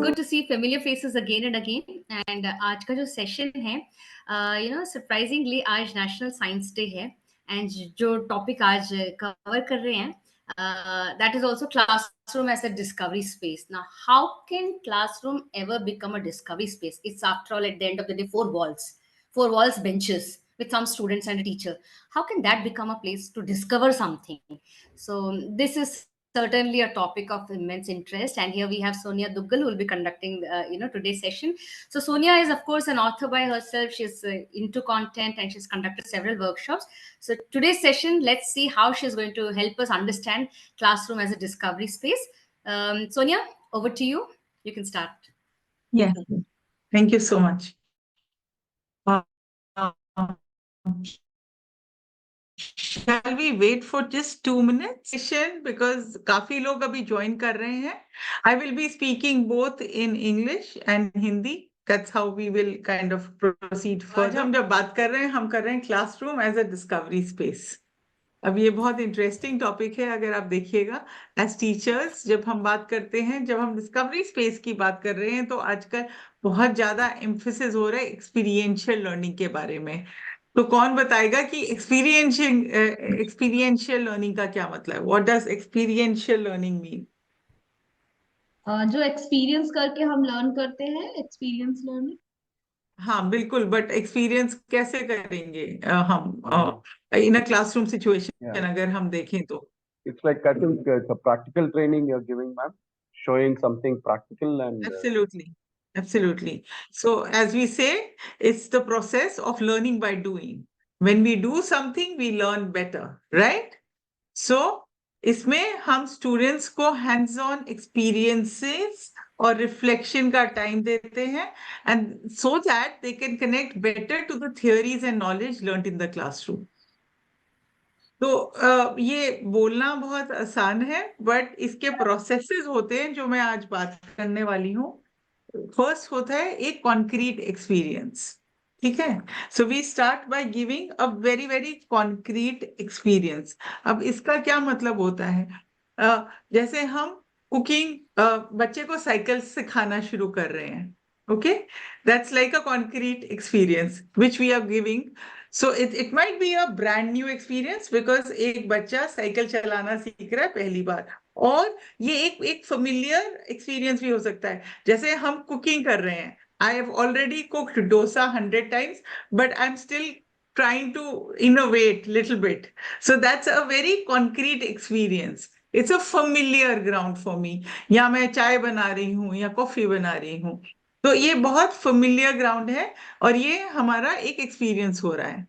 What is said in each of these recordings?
good to see familiar faces again and again. And आज का जो सेशन है, सरप्राइजिंगली आज नेशनल साइंस डे है. एंड जो टॉपिक आज कवर कर रहे हैं, that is also classroom as a discovery space. Now, how can classroom ever become a discovery space? It's after all, at the end of the day, four walls, benches with some students and a teacher. How can that become a place to discover something? So this is certainly a topic of immense interest, and here we have Sonia Duggal, who will be conducting today's session. So Sonia is of course an author by herself. She's into content and she's conducted several workshops. So today's session, let's see how she's going to help us understand classroom as a discovery space. Sonia, over to you. You can start. Yeah, thank you so much. Shall we wait for just 2 minutes? Because काफी लोग अभी join कर रहे हैं. I will be speaking both in English and Hindi. That's how we will kind of proceed further. आज हम जब बात कर रहे हैं, हम कर रहे हैं classroom as a discovery space. अब ये बहुत इंटरेस्टिंग टॉपिक है. अगर आप देखिएगा, एज टीचर्स जब हम बात करते हैं, जब हम डिस्कवरी स्पेस की बात कर रहे हैं, तो आजकल बहुत ज्यादा एम्फेसिस हो रहा है एक्सपीरियंशियल लर्निंग के बारे में. तो कौन बताएगा कि एक्सपीरियंशियल लर्निंग का क्या मतलब है? What does experiential learning mean? जो एक्सपीरियंस करके हम लर्न करते हैं, एक्सपीरियंस लर्निंग. हाँ बिल्कुल, बट एक्सपीरियंस कैसे करेंगे हम इन अ क्लासरूम सिचुएशन? अगर हम देखें तो it's like I think it's a practical training you're giving, ma'am, showing something practical and Absolutely. So as we say, it's the process of learning by doing. When we do something, we learn better, right? So इसमें हम students को hands on experiences और reflection का time देते हैं, and so that they can connect better to the theories and knowledge learned in the classroom. तो ये बोलना बहुत आसान है, बट इसके प्रोसेसेस होते हैं जो मैं आज बात करने वाली हूँ. फर्स्ट होता है एक कॉन्क्रीट एक्सपीरियंस. ठीक है, so we start by giving a very very concrete experience. अब इसका क्या मतलब होता है? जैसे हम कुकिंग, बच्चे को साइकिल सिखाना शुरू कर रहे हैं. Okay, that's like a concrete experience which we are giving. So it might be a brand new experience because एक बच्चा साइकिल चलाना सीख रहा है पहली बार, और ये एक familiar experience भी हो सकता है. जैसे हम कुकिंग कर रहे हैं, I have already cooked dosa 100 times, but I'm still trying to innovate little bit. So that's a very concrete experience. It's a familiar ground for me. या मैं चाय बना रही हूँ या कॉफी बना रही हूँ, तो ये बहुत familiar ground है और ये हमारा एक एक्सपीरियंस हो रहा है.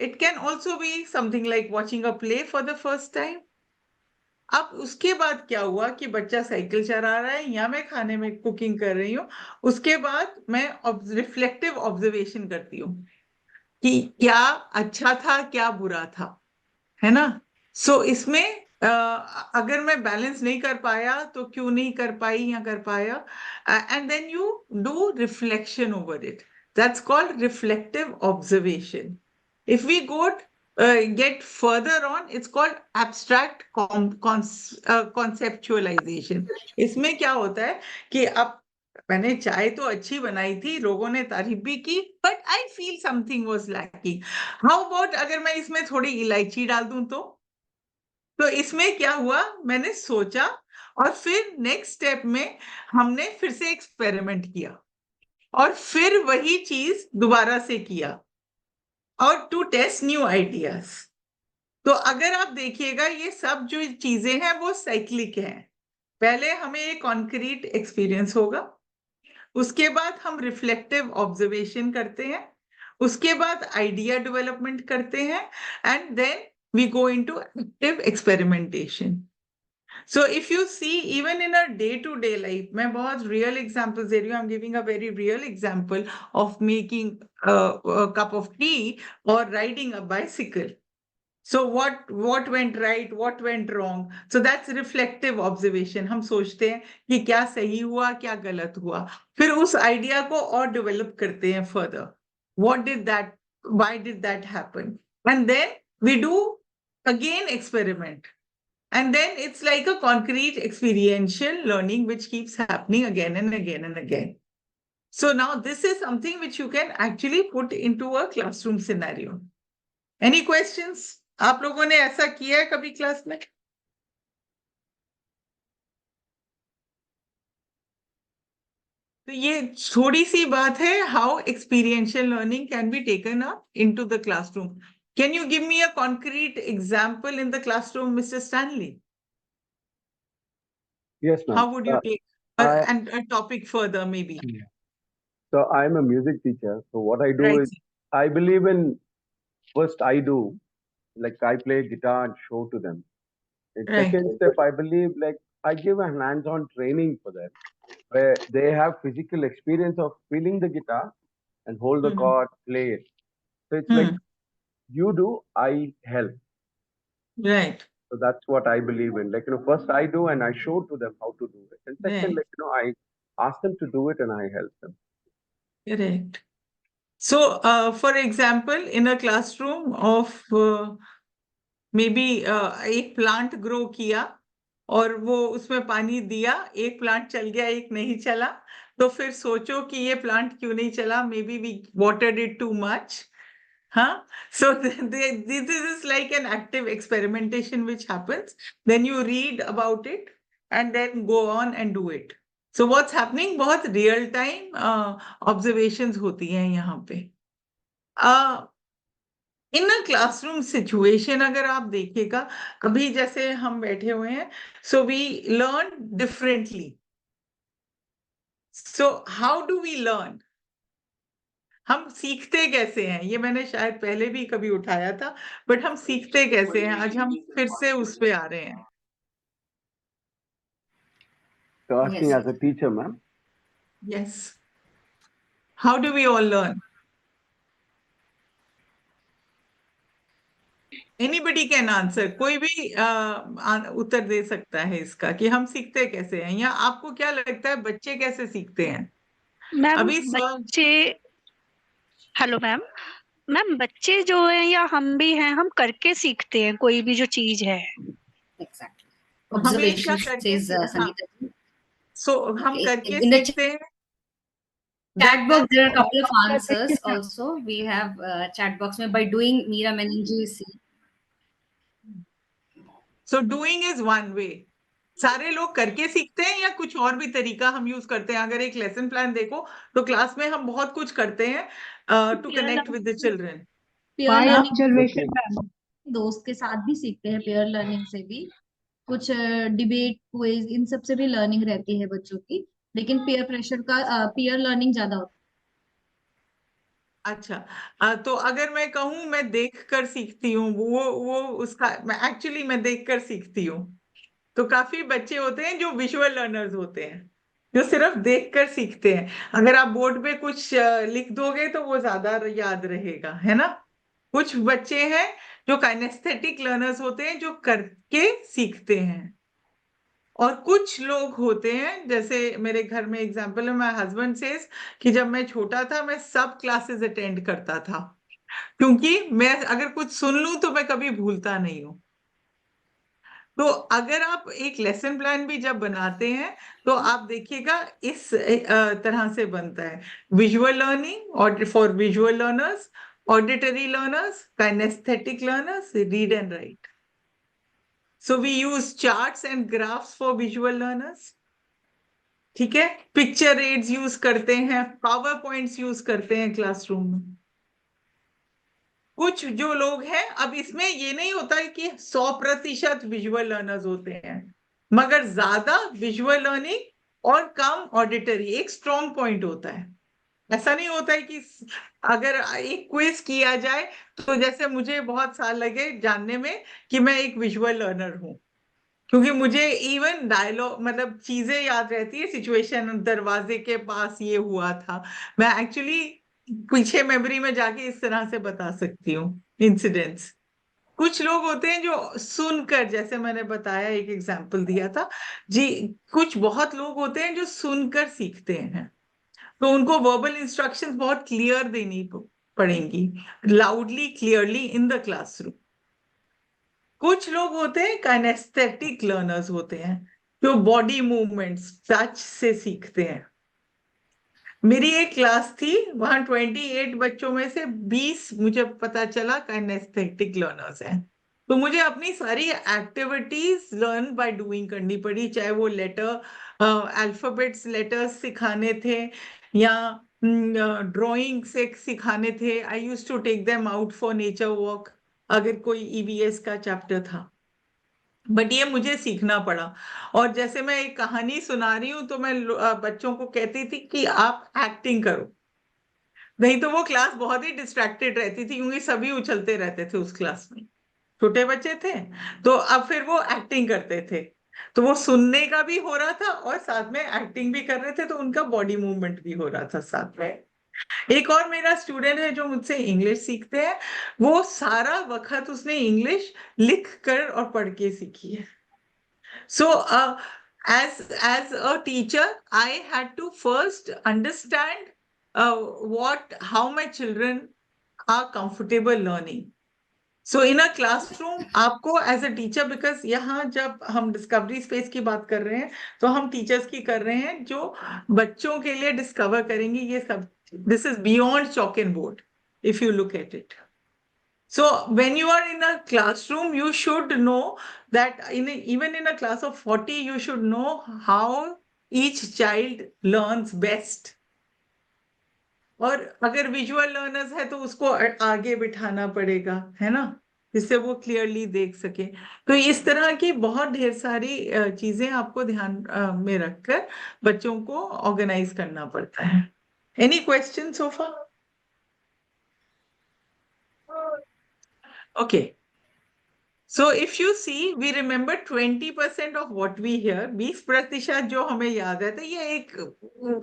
It can also be something like watching a play for the first time. अब उसके बाद क्या हुआ कि बच्चा साइकिल चला रहा है या मैं खाने में कुकिंग कर रही हूँ, उसके बाद मैं रिफ्लेक्टिव ऑब्जर्वेशन करती हूँ कि क्या अच्छा था, क्या बुरा था, है ना. सो इसमें अगर मैं बैलेंस नहीं कर पाया तो क्यों नहीं कर पाई या कर पाया, and then you do reflection over it. That's called reflective observation. If we get further on, it's called abstract conceptualization. इसमें क्या होता है कि अब मैंने चाय तो अच्छी बनाई थी, लोगों ने तारीफ भी की, but I feel something was lacking. How about अगर मैं इसमें थोड़ी इलायची डाल दूं तो इसमें क्या हुआ, मैंने सोचा और फिर नेक्स्ट स्टेप में हमने फिर से एक्सपेरिमेंट किया और फिर वही चीज दोबारा से किया और टू टेस्ट न्यू आइडियाज. तो अगर आप देखिएगा, ये सब जो चीजें हैं वो साइक्लिक हैं. पहले हमें एक कॉन्क्रीट एक्सपीरियंस होगा, उसके बाद हम रिफ्लेक्टिव ऑब्जर्वेशन करते हैं, उसके बाद आइडिया डेवलपमेंट करते हैं, and then we go into active experimentation. So if you see, even in a day-to-day life, मैं बहुत real examples दे रही हूँ. I'm giving a very real example of making a cup of tea or riding a bicycle. So what went right, what went wrong? So that's reflective observation. हम सोचते हैं कि क्या सही हुआ, क्या गलत हुआ, फिर उस आइडिया को और डेवलप करते हैं further. Why did that happen? And then we do again experiment. And then it's like a concrete experiential learning which keeps happening again and again and again. So now this is something which you can actually put into a classroom scenario. Any questions? आप लोगों ने ऐसा किया है कभी class में? तो ये थोड़ी सी बात है how experiential learning can be taken up into the classroom. Can you give me a concrete example in the classroom, Mr. Stanley? Yes, ma'am. How would you take and a topic further maybe? So I'm a music teacher. So what I do Right. is I believe in first I do, like I play guitar and show to them. And Right. second step, I believe like I give a hands-on training for them where they have physical experience of feeling the guitar and hold the Mhm. chord, play it. So it's like you do, I help. Right. So that's what I believe in. Like, first I do and I show to them how to do it. And second, Right. I ask them to do it and I help them. Correct. So, for example, in a classroom of maybe एक plant grow किया और वो उसमें पानी दिया, एक plant चल गया, एक नहीं चला, तो फिर सोचो कि ये प्लांट क्यों नहीं चला? Maybe we watered it too much. Huh? So this is like an active experimentation which happens. Then you read about it and then go on and do it. So what's happening? बहुत real time observations होती हैं यहाँ पे. इन a classroom situation अगर आप देखिएगा, अभी जैसे हम बैठे हुए हैं, so we learn differently. So how do we learn? हम सीखते कैसे हैं? ये मैंने शायद पहले भी कभी उठाया था, बट हम सीखते कैसे हैं? आज हम फिर से उस पे आ रहे हैं. So asking Yes. as a teacher, ma'am. Yes. How do we all learn? Anybody can answer. कोई भी उत्तर दे सकता है इसका कि हम सीखते कैसे हैं, या आपको क्या लगता है बच्चे कैसे सीखते हैं? मैम अभी बच्चे, हेलो मैम, बच्चे जो हैं या हम भी हैं, हम करके सीखते हैं कोई भी जो चीज है. Exactly. हमेशा Observation करके says Sangeeta ji. सो हम करके In the सीखते हैं. chat box, there are a couple of answers also. We have chat box में by doing Meera Menenji. So doing is one way. सारे लोग करके सीखते हैं या कुछ और भी तरीका हम यूज करते हैं? अगर एक लेसन प्लान देखो तो क्लास में हम बहुत कुछ करते हैं to connect with the children. Pair learning observation, दोस्त के साथ भी सीखते हैं. पेयर लर्निंग से भी कुछ डिबेट क्विज इन सब से भी लर्निंग रहती है बच्चों की, लेकिन पेयर प्रेशर का पेयर लर्निंग ज्यादा होता अच्छा, तो अगर मैं कहूँ मैं देख कर सीखती हूँ, वो उसका मैं देख कर सीखती हूँ, तो काफी बच्चे होते हैं जो विजुअल लर्नर्स होते हैं, जो सिर्फ देख कर सीखते हैं. अगर आप बोर्ड पे कुछ लिख दोगे तो वो ज्यादा याद रहेगा, है ना? कुछ बच्चे हैं जो काइनेस्थेटिक लर्नर्स होते हैं, जो करके सीखते हैं. और कुछ लोग होते हैं, जैसे मेरे घर में एग्जाम्पल है, माय हस्बैंड सेज कि जब मैं छोटा था मैं सब क्लासेस अटेंड करता था, क्योंकि मैं अगर कुछ सुन लूं तो मैं कभी भूलता नहीं हूं. तो अगर आप एक लेसन प्लान भी जब बनाते हैं तो आप देखिएगा इस तरह से बनता है. विजुअल लर्निंग और for visual learners, auditory learners, kinesthetic learners, read and write. So we use charts and graphs for visual learners. ठीक है, पिक्चर एड्स यूज करते हैं, पावर पॉइंट्स यूज करते हैं क्लासरूम में. कुछ जो लोग हैं, अब इसमें ये नहीं होता है कि 100% विजुअल लर्नर्स होते हैं, मगर ज्यादा विजुअल लर्निंग और कम ऑडिटरी एक स्ट्रॉन्ग पॉइंट होता है. ऐसा नहीं होता है कि अगर एक क्विज किया जाए तो जैसे मुझे बहुत साल लगे जानने में कि मैं एक विजुअल लर्नर हूं, क्योंकि मुझे इवन डायलॉग मतलब चीजें याद रहती है. सिचुएशन, दरवाजे के पास ये हुआ था, मैं एक्चुअली पीछे मेमोरी में जाके इस तरह से बता सकती हूँ इंसिडेंट्स. कुछ लोग होते हैं जो सुनकर, जैसे मैंने बताया एक एग्जांपल दिया था जी, कुछ बहुत लोग होते हैं जो सुनकर सीखते हैं, तो उनको वर्बल इंस्ट्रक्शंस बहुत क्लियर देनी पड़ेंगी, loudly clearly in the classroom. कुछ लोग होते हैं काइनेस्थेटिक लर्नर्स होते हैं, जो बॉडी मूवमेंट्स टच से सीखते हैं। मेरी एक क्लास थी, वहां 28 बच्चों में से 20 मुझे पता चला काइनेस्थेटिक लर्नर्स हैं। तो मुझे अपनी सारी एक्टिविटीज लर्न बाय डूइंग करनी पड़ी, चाहे वो अल्फाबेट्स लेटर्स सिखाने थे या ड्राइंग से सिखाने थे। I used to take them out for nature walk, अगर कोई ईवीएस का चैप्टर था। बट ये मुझे सीखना पड़ा। और जैसे मैं एक कहानी सुना रही हूँ तो मैं बच्चों को कहती थी कि आप एक्टिंग करो, नहीं तो वो क्लास बहुत ही डिस्ट्रैक्टेड रहती थी, क्योंकि सभी उछलते रहते थे उस क्लास में, छोटे बच्चे थे। तो अब फिर वो एक्टिंग करते थे, तो वो सुनने का भी हो रहा था और साथ में एक्टिंग भी कर रहे थे, तो उनका बॉडी मूवमेंट भी हो रहा था साथ में। एक और मेरा स्टूडेंट है जो मुझसे इंग्लिश सीखते हैं, वो सारा वक्त उसने इंग्लिश लिख कर और पढ़ के सीखी है। So, as a teacher, I had to first understand how my children are comfortable learning. So, in a classroom, आपको as a teacher, because यहाँ जब हम डिस्कवरी स्पेस की बात कर रहे हैं, तो हम टीचर्स की कर रहे हैं जो बच्चों के लिए डिस्कवर करेंगे ये सब। This is beyond chalk and board, if you look at it. So when you are in a classroom, you should know that even in a class of 40, you should know how each child learns best. और अगर visual learners है तो उसको आगे बिठाना पड़ेगा, है ना, जिससे वो क्लियरली देख सके। तो इस तरह की बहुत ढेर सारी चीजें आपको ध्यान में रखकर बच्चों को ऑर्गेनाइज करना पड़ता है। Any question so far? Okay. So if you see, we remember 20% of what we hear, 20% जो हमें याद है, तो ये एक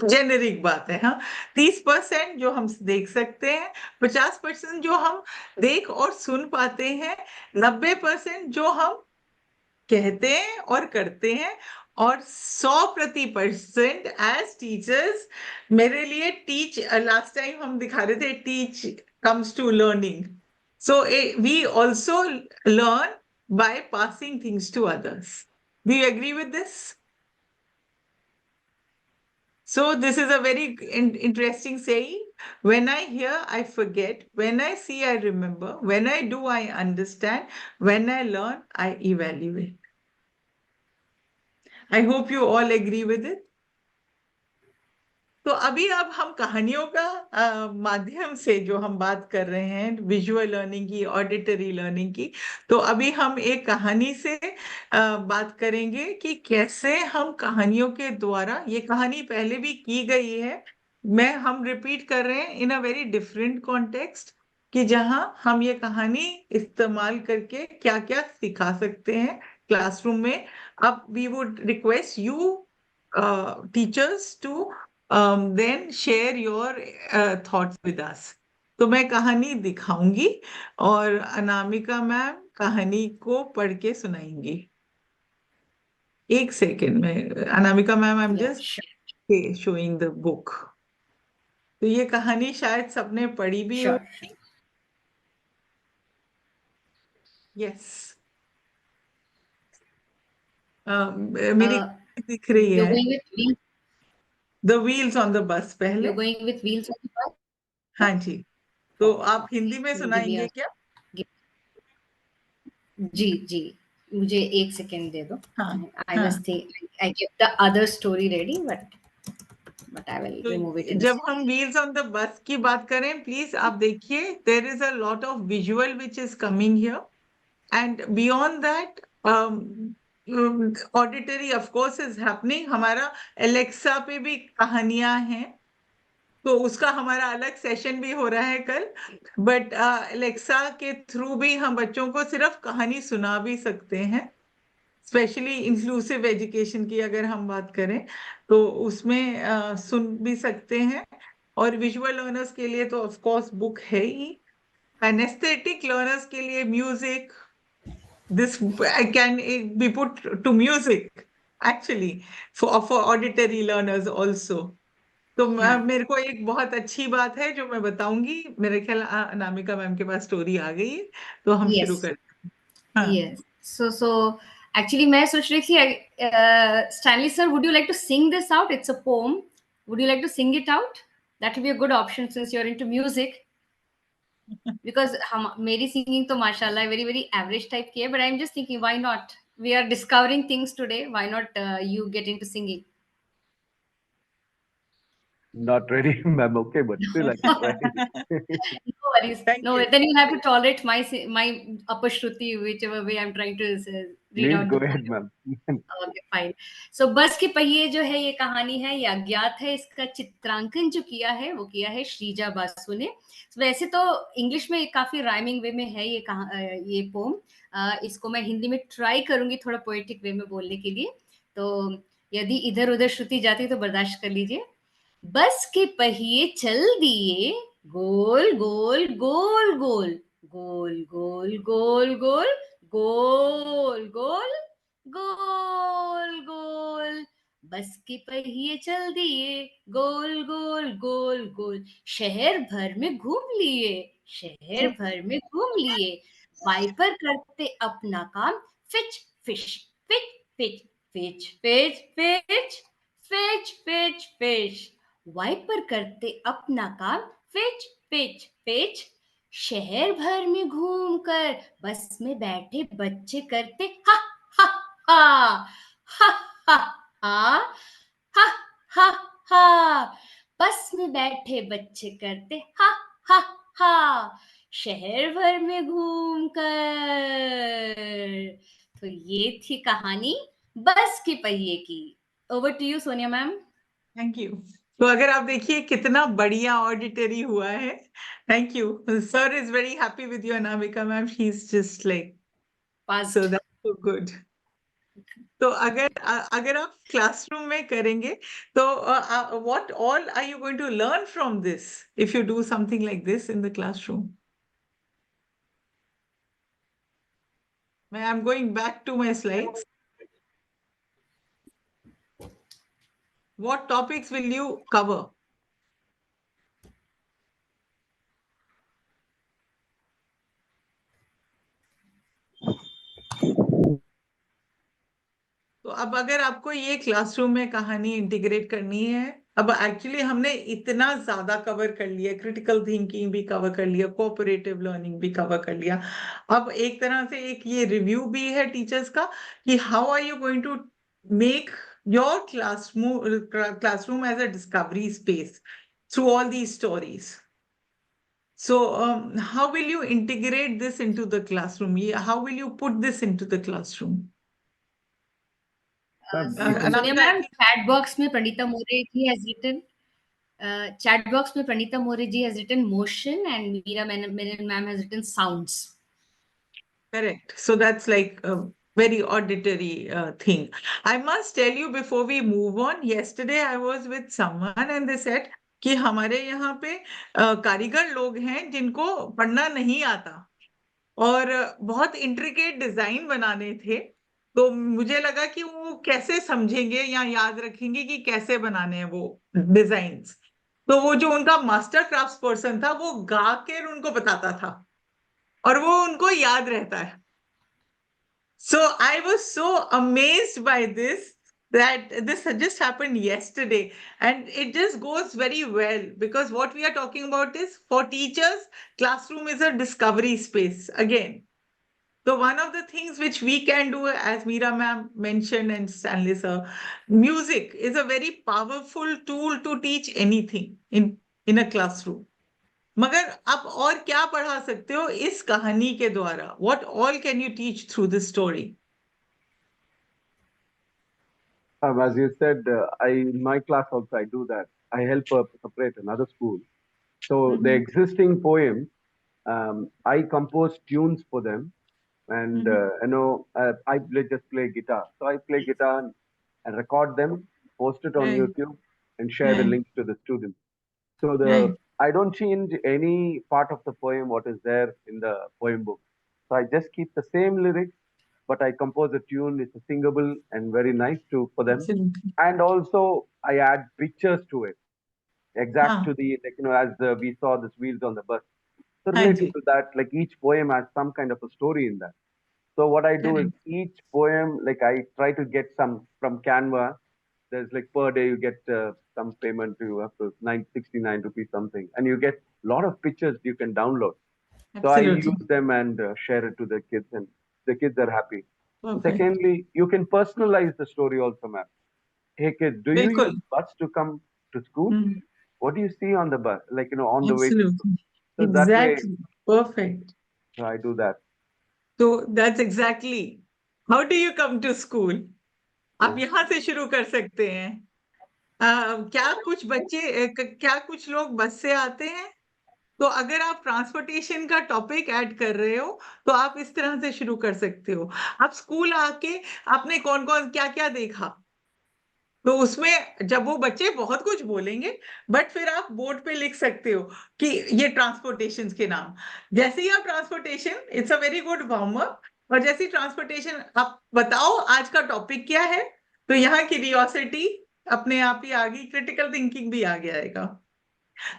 जेनेरिक बात है। हाँ, 30% जो हम देख सकते हैं, 50% जो हम देख और सुन पाते हैं, 90% जो हम कहते हैं और करते हैं, और 100% एज टीचर्स मेरे लिए लास्ट टाइम हम दिखा रहे थे teach comes to learning. So we also learn by passing things to others. Do you agree with this? So this is a very interesting saying. When I hear, I forget. When I see, I remember. When I do, I understand. When I learn, I evaluate. I hope you all agree with it. तो अभी अब हम कहानियों का माध्यम से जो हम बात कर रहे हैं विजुअल लर्निंग की, ऑडिटरी लर्निंग की, तो अभी हम एक कहानी से बात करेंगे कि कैसे हम कहानियों के द्वारा, ये कहानी पहले भी की गई है, हम रिपीट कर रहे हैं इन अ वेरी डिफरेंट कॉन्टेक्स्ट, कि जहां हम ये कहानी इस्तेमाल करके क्या क्या सिखा सकते हैं क्लासरूम में। अब we would request you teachers to then share your thoughts with us. तो मैं कहानी दिखाऊंगी और अनामिका मैम कहानी को पढ़ के सुनाएंगी। एक सेकेंड में, Anamika ma'am, I am just showing the book. तो ये कहानी शायद सबने पढ़ी भी हो। यस, मेरी दिख रही है the wheels on the bus पहले। You're going with wheels on the bus? हाँ जी, तो आप हिंदी में सुनाएंगे क्या? जी जी, मुझे एक सेकेंड दे दो। हाँ, I was thinking, I kept the other story ready, but I will remove it. जब हम व्हील्स ऑन द बस की बात करें, प्लीज आप देखिए, there is a lot of visual which is coming here, and beyond that auditory of course is happening. हमारा Alexa पे भी कहानियां हैं, तो उसका हमारा अलग सेशन भी हो रहा है कल। बट एलेक्सा के थ्रू भी हम बच्चों को सिर्फ कहानी सुना भी सकते हैं, स्पेशली इंक्लूसिव एजुकेशन की अगर हम बात करें तो उसमें सुन भी सकते हैं। और विजुअल लर्नर्स के लिए तो ऑफ कोर्स बुक है ही, एनेस्थेटिक लर्नर्स के लिए music, this can be put to music actually for auditory learners also. तो मेरे को एक बहुत अच्छी बात है जो मैं बताऊंगी, मेरे ख्याल अनामिका मैम के पास स्टोरी आ गई है, तो हम शुरू करते हैं। हाँ. Yes. So actually मैं सोच रही थी Stanley sir, would you like to sing this out? It's a poem. Would you like to sing it out? That will be a good option since you're into music. Because मेरी singing तो माशाल्लाह very very average type की है, but I'm just thinking why not? We are discovering things today. Why not you get into singing? Not ready, ma'am. Okay, but still I can try. No worries. Thank No, you. then you'll have to tolerate my apashruti, whichever way I'm trying to read Please out go the ahead, poem. ma'am. Okay fine so बस के पहिए जो है ये कहानी है ये अज्ञात है इसका चित्रांकन जो किया है वो किया है श्रीजा बासु ने वैसे तो इंग्लिश में काफी राइमिंग वे में है ये पोम इसको मैं हिंदी में ट्राई करूंगी थोड़ा पोएटिक वे में बोलने के लिए तो यदि इधर उधर श्रुति जाती तो बर्दाश्त कर लीजिए बस के पहिए चल दिए गोल गोल गोल गोल गोल गोल गोल गोल गोल गोल गोल गोल बस के पहिए चल दिए गोल गोल गोल गोल शहर भर में घूम लिए शहर भर में घूम लिए वाइपर करते अपना काम फिच फिश फिच फिच फिच फिच फिच फिच फिच फिच वाइपर करते अपना काम फिच फिच फिच शहर भर में घूमकर बस में बैठे बच्चे करते हा हा हा हा हा हा हा हा हा बस में बैठे बच्चे करते हा हा हा शहर भर में घूमकर तो ये थी कहानी बस के पहिए की over to you Sonia ma'am thank you तो अगर आप देखिए कितना बढ़िया ऑडिटरी हुआ है thank you sir is very happy with you Anamika ma'am she is just like so that's so good तो अगर आप क्लासरूम में करेंगे तो what all are you going to learn from this if you do something like this in the classroom I am going back to my slides what topics will you cover तो अब अगर आपको ये classroom में कहानी integrate करनी है अब एक्चुअली हमने इतना ज्यादा कवर कर लिया क्रिटिकल थिंकिंग भी कवर कर लिया कोऑपरेटिव लर्निंग भी कवर कर लिया अब एक तरह से एक ये रिव्यू भी है टीचर्स का कि how are you going to make your classroom as a discovery space through all these stories so how will you integrate this into the classroom how will you put this into the classroom Sonia ma'am chat box में प्रणीता मोरे जी has written chat box में Pranita More ji has written motion and Meera Menon ma'am has written sounds. Correct. So that's like a very auditory thing. I must tell you before we move on, yesterday I was with someone and they said कि हमारे यहाँ पे कारीगर लोग हैं जिनको पढ़ना नहीं आता और बहुत इंट्रिकेट डिजाइन बनाने थे तो मुझे लगा कि वो कैसे समझेंगे या याद रखेंगे कि कैसे बनाने हैं वो डिजाइन्स तो वो जो उनका मास्टर क्राफ्ट पर्सन था वो गा के उनको बताता था और वो उनको याद रहता है So I was so amazed by this that this had just happened yesterday and it just goes very well because what we are talking about is for teachers classroom is a discovery space again. So one of the things which we can do as Meera ma'am mentioned and Stanley sir, music is a very powerful tool to teach anything in a classroom. मगर आप और क्या पढ़ा सकते हो इस कहानी के द्वारा What all can you teach through this story? As you said, in my class also I do that. I help separate another school. So the existing poem, I compose tunes for them, and I just play guitar. So I play guitar and record them, post it on Right. YouTube, and share the Right. links to the students. So Right. I don't change any part of the poem what is there in the poem book. So I just keep the same lyrics, but I compose a tune. It's singable and very nice for them. Absolutely. And also I add pictures to it, exact Ah. to the as we saw this wheels on the bus. So Haan related ji. to that, like each poem has some kind of a story in that. So what I do is Correct. each poem, like I try to get some from Canva. There's like per day you get some payment to up to 969 rupees something, and you get a lot of pictures you can download. So I Absolutely. use them and share it to the kids, and the kids are happy. Perfect. Secondly, you can personalize the story also, ma'am. Hey kids, do you use बिल्कुल. bus to come to school? Hmm. What do you see on the bus? Like, on the way to school. Absolutely. So that way, Exactly. Perfect. I do that. So that's exactly. How do you come to school? आप Yeah. यहाँ से शुरू कर सकते हैं. क्या कुछ बच्चे क्या कुछ लोग बस से आते हैं? तो अगर आप ट्रांसपोर्टेशन का टॉपिक ऐड कर रहे हो तो आप इस तरह से शुरू कर सकते हो. आप स्कूल आके आपने कौन कौन क्या क्या देखा, तो उसमें जब वो बच्चे बहुत कुछ बोलेंगे, बट फिर आप बोर्ड पे लिख सकते हो कि ये ट्रांसपोर्टेशन के नाम. जैसे ही आप transportation, it's a very good warm up. और जैसे ही ट्रांसपोर्टेशन आप बताओ आज का टॉपिक क्या है, तो यहाँ क्यूरियोसिटी अपने आप ही आ गई, क्रिटिकल थिंकिंग भी आ जाएगा.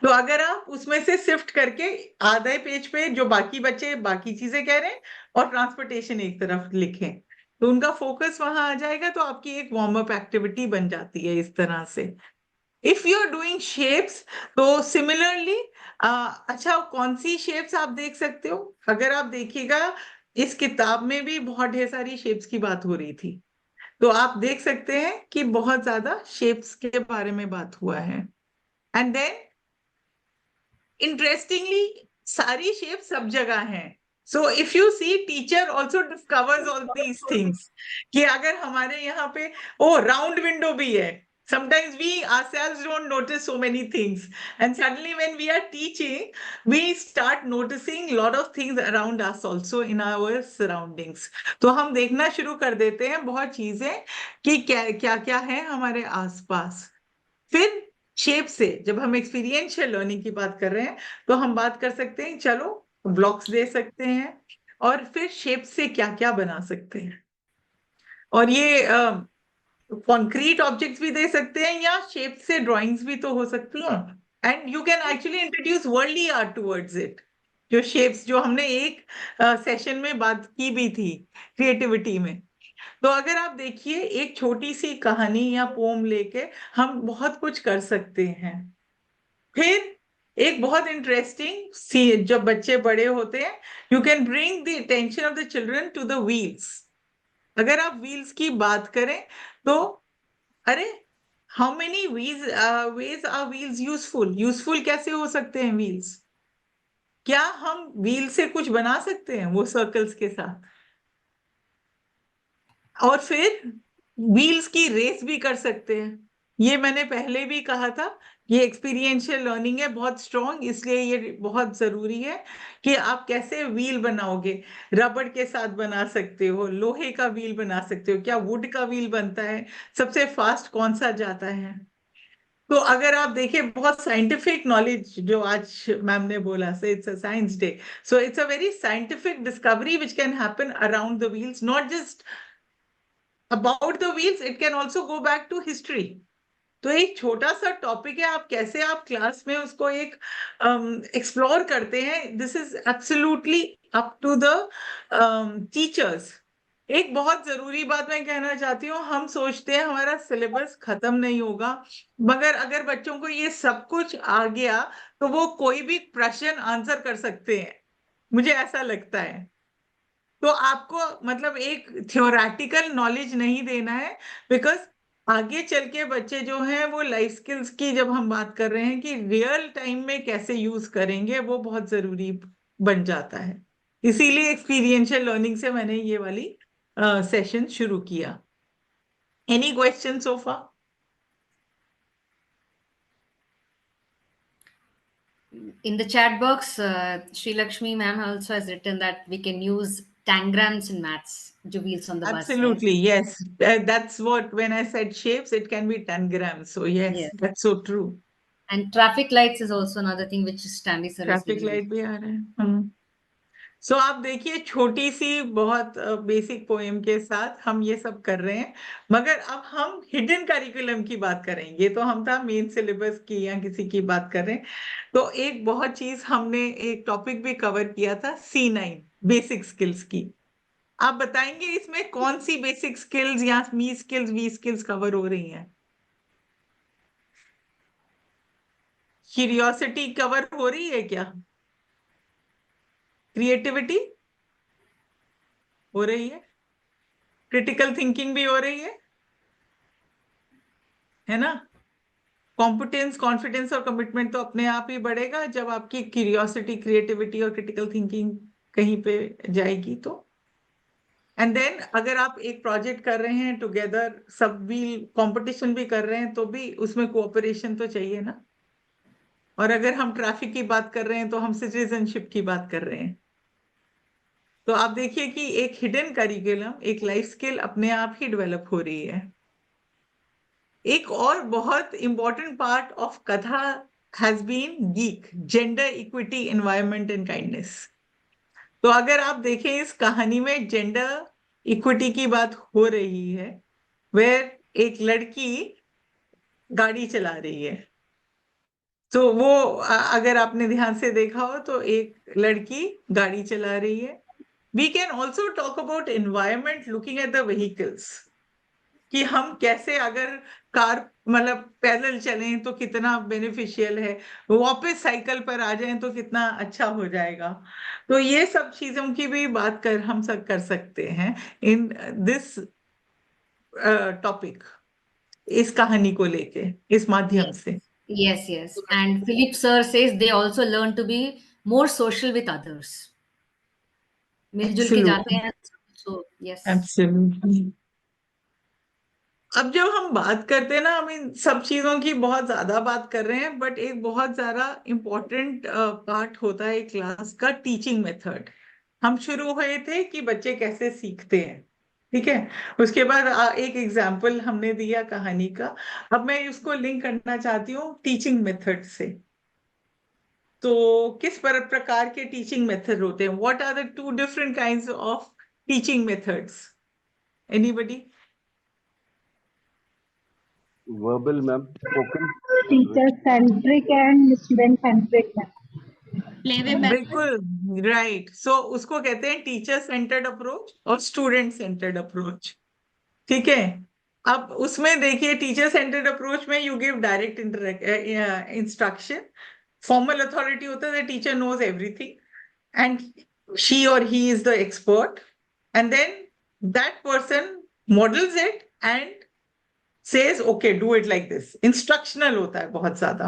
तो अगर आप उसमें से शिफ्ट करके आधे पेज पे जो बाकी बच्चे बाकी चीजें कह रहे हैं और ट्रांसपोर्टेशन एक तरफ लिखें, तो उनका फोकस वहां आ जाएगा. तो आपकी एक वार्म अप एक्टिविटी बन जाती है इस तरह से. If you are doing shapes, तो सिमिलरली अच्छा, कौन सी शेप्स आप देख सकते हो? अगर आप देखिएगा, इस किताब में भी बहुत ढेर सारी शेप्स की बात हो रही थी, तो आप देख सकते हैं कि बहुत ज्यादा शेप्स के बारे में बात हुआ है. एंड देन इंटरेस्टिंगली सारी शेप सब जगह हैं. So if you see, teacher also discovers all these things, कि अगर हमारे यहाँ पे राउंड विंडो भी है. Sometimes we ourselves don't notice so many things, and suddenly when we are teaching, we start noticing a lot of things around us also in our surroundings. तो हम देखना शुरू कर देते हैं बहुत चीजें कि क्या क्या क्या है हमारे आसपास. फिर शेप से जब हम एक्सपीरियंशियल लर्निंग की बात कर रहे हैं, तो हम बात कर सकते हैं, चलो ब्लॉक्स दे सकते हैं और फिर शेप से क्या क्या बना सकते हैं. और ये कॉन्क्रीट ऑब्जेक्ट्स भी दे सकते हैं, या शेप से ड्राइंग्स भी तो हो सकती हैं. And you can actually introduce worldly art towards it. जो शेप्स जो हमने एक सेशन में बात की भी थी क्रिएटिविटी में, तो अगर आप देखिए एक छोटी सी कहानी या पोम लेके हम बहुत कुछ कर सकते हैं. फिर एक बहुत इंटरेस्टिंग सी, जब बच्चे बड़े होते हैं, you can bring the attention of the children to the wheels. अगर आप व्हील्स की बात करें, तो अरे, how many ways are wheels useful? Useful कैसे हो सकते हैं व्हील्स? क्या हम व्हील से कुछ बना सकते हैं वो सर्कल्स के साथ? और फिर व्हील्स की रेस भी कर सकते हैं. ये मैंने पहले भी कहा था, ये एक्सपीरियंशियल लर्निंग है बहुत स्ट्रॉन्ग, इसलिए ये बहुत जरूरी है कि आप कैसे व्हील बनाओगे. रबड़ के साथ बना सकते हो, लोहे का व्हील बना सकते हो, क्या वुड का व्हील बनता है, सबसे फास्ट कौन सा जाता है. तो अगर आप देखें, बहुत साइंटिफिक नॉलेज जो आज मैम ने बोला, से it's a science day, so it's a very scientific discovery which can happen around the wheels, not just about the wheels, it can also go back to history. तो एक छोटा सा topic है, आप कैसे आप क्लास में उसको एक एक्सप्लोर करते हैं, this is absolutely up to the teachers. एक बहुत जरूरी बात मैं कहना चाहती हूँ, हम सोचते हैं हमारा सिलेबस खत्म नहीं होगा, मगर अगर बच्चों को ये सब कुछ आ गया तो वो कोई भी प्रश्न आंसर कर सकते हैं, मुझे ऐसा लगता है. तो आपको मतलब एक थियोरेटिकल नॉलेज नहीं देना है, बिकॉज आगे चल के बच्चे जो हैं वो लाइफ स्किल्स की जब हम बात कर रहे हैं कि रियल टाइम में कैसे यूज करेंगे, वो बहुत जरूरी बन जाता है. इसीलिए एक्सपीरियंशियल लर्निंग से मैंने ये वाली सेशन शुरू किया. Any question so far? In the chat box, Sri Lakshmi ma'am also has written that we can use tangrams in maths, जो wheels on the bus है. Absolutely, yes. That's what, when I said shapes, it can be tangrams. So yes, Yes. that's so true. And traffic lights is also another thing which Stanley sir is traffic giving. Light भी आ रहे हैं. सो आप देखिए, छोटी सी बहुत basic poem के साथ हम ये सब कर रहे हैं, मगर अब हम हिडन करिकुलम की बात करेंगे, तो हम था मेन सिलेबस की या किसी की बात कर रहे हैं. तो एक बहुत चीज हमने एक टॉपिक भी कवर किया था, C9 बेसिक स्किल्स की. आप बताएंगे इसमें कौन सी बेसिक स्किल्स या मी स्किल्स वी स्किल्स कवर हो रही हैं? क्यूरियोसिटी कवर हो रही है क्या? क्रिएटिविटी हो रही है? क्रिटिकल थिंकिंग भी हो रही है ना? कॉम्पिटेंस, कॉन्फिडेंस और कमिटमेंट तो अपने आप ही बढ़ेगा जब आपकी क्यूरियोसिटी, क्रिएटिविटी और क्रिटिकल थिंकिंग कहीं पे जाएगी तो। एंड देन अगर आप एक प्रोजेक्ट कर रहे हैं टुगेदर, सब भी कंपटीशन भी कर रहे हैं, तो भी उसमें कोऑपरेशन तो चाहिए ना। और अगर हम ट्रैफिक की बात कर रहे हैं तो हम सिटीजनशिप की बात कर रहे हैं। तो आप देखिए कि एक हिडन करिकुलम, एक लाइफ स्किल अपने आप ही डेवलप हो रही है। एक और बहुत important part of Katha has been geek, gender equity, environment and kindness. तो अगर आप देखें इस कहानी में जेंडर इक्विटी की बात हो रही है, वेयर एक लड़की गाड़ी चला रही है। तो वो अगर आपने ध्यान से देखा हो तो एक लड़की गाड़ी चला रही है। We can also talk about environment looking at the vehicles, कि हम कैसे अगर कार मतलब पैदल चलें तो कितना बेनिफिशियल है, वापस साइकिल पर आ जाएं तो कितना अच्छा हो जाएगा। तो ये सब चीजों की भी बात कर हम सब कर सकते हैं इन दिस टॉपिक, इस कहानी को लेके, इस माध्यम Yes, से। yes, yes. And Philip sir says they also learn to be more social with others. मिलजुल के जाते एब्सोल्युटली, हैं. So yes. एब्सोल्युटली। अब जब हम बात करते हैं ना, हम इन सब चीजों की बहुत ज्यादा बात कर रहे हैं, बट एक बहुत ज्यादा इम्पोर्टेंट पार्ट होता है क्लास का, टीचिंग मेथड। हम शुरू हुए थे कि बच्चे कैसे सीखते हैं, ठीक है। उसके बाद एक एग्जाम्पल हमने दिया कहानी का। अब मैं इसको लिंक करना चाहती हूँ टीचिंग मेथड से। तो किस प्रकार के टीचिंग मेथड होते हैं? What are the two different kinds of teaching methods? Anybody? Verbal, ma'am. Spoken. Teacher centric and student centric है। Playway method. बिल्कुल राइट। सो उसको कहते हैं टीचर सेंटर्ड अप्रोच और स्टूडेंट सेंटर्ड अप्रोच, ठीक है। अब उसमें देखिए टीचर सेंटर्ड अप्रोच में you give direct instruction, formal authority होता है, the teacher knows everything and she or he is the expert, and then that person models it and says okay do it like this. Instructional होता है बहुत ज्यादा।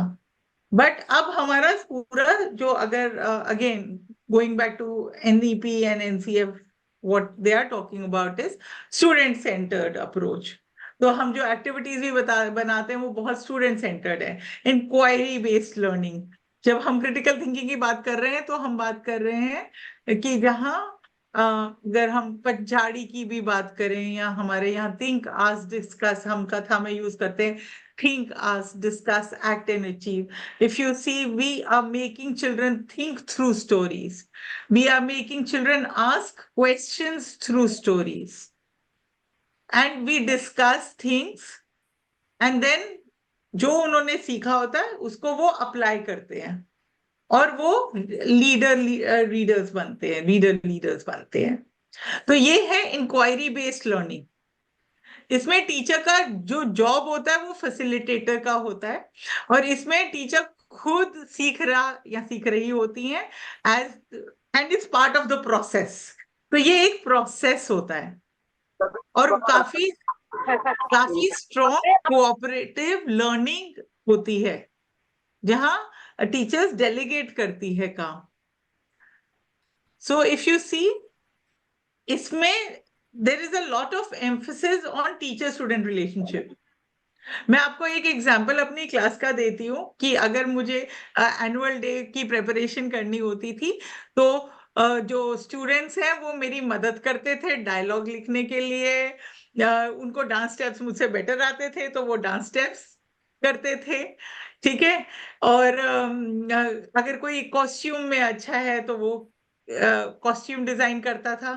But अब हमारा पूरा जो, अगर again going back to NEP and NCF, what they are talking about is student centered approach. तो हम जो एक्टिविटीज भी बनाते हैं वो बहुत स्टूडेंट सेंटर्ड है। इंक्वायरी बेस्ड लर्निंग, जब हम क्रिटिकल थिंकिंग की बात कर रहे हैं तो हम बात कर रहे हैं कि जहाँ अगर हम पंचाड़ी की भी बात करें, या हमारे यहाँ थिंक आस्क डिस्कस, हम कथा में यूज करते हैं think, ask, discuss, act and achieve. If you see, we are making children think through stories. We are making children ask questions through stories. And we discuss things, and then जो उन्होंने सीखा होता है उसको वो apply करते हैं, और वो रीडर्स बनते हैं, लीडर्स बनते हैं। तो ये है इंक्वायरी बेस्ड लर्निंग। इसमें टीचर का जो जॉब होता है वो फैसिलिटेटर का होता है, और इसमें टीचर खुद सीख रहा या सीख रही होती है as and it's part of the process. तो ये एक प्रोसेस होता है, और काफी स्ट्रॉन्ग कोऑपरेटिव लर्निंग होती है, जहां टीचर्स डेलीगेट करती है काम। सो इफ यू सी, इसमें there is a lot of emphasis on teacher student relationship. मैं आपको एक एग्जाम्पल अपनी क्लास का देती हूँ कि अगर मुझे एनुअल डे की प्रेपरेशन करनी होती थी, तो जो स्टूडेंट्स हैं वो मेरी मदद करते थे डायलॉग लिखने के लिए। उनको डांस स्टेप्स मुझसे बेटर आते थे तो वो डांस स्टेप्स करते थे, ठीक है। और अगर कोई कॉस्ट्यूम में अच्छा है तो वो कॉस्ट्यूम डिजाइन करता था।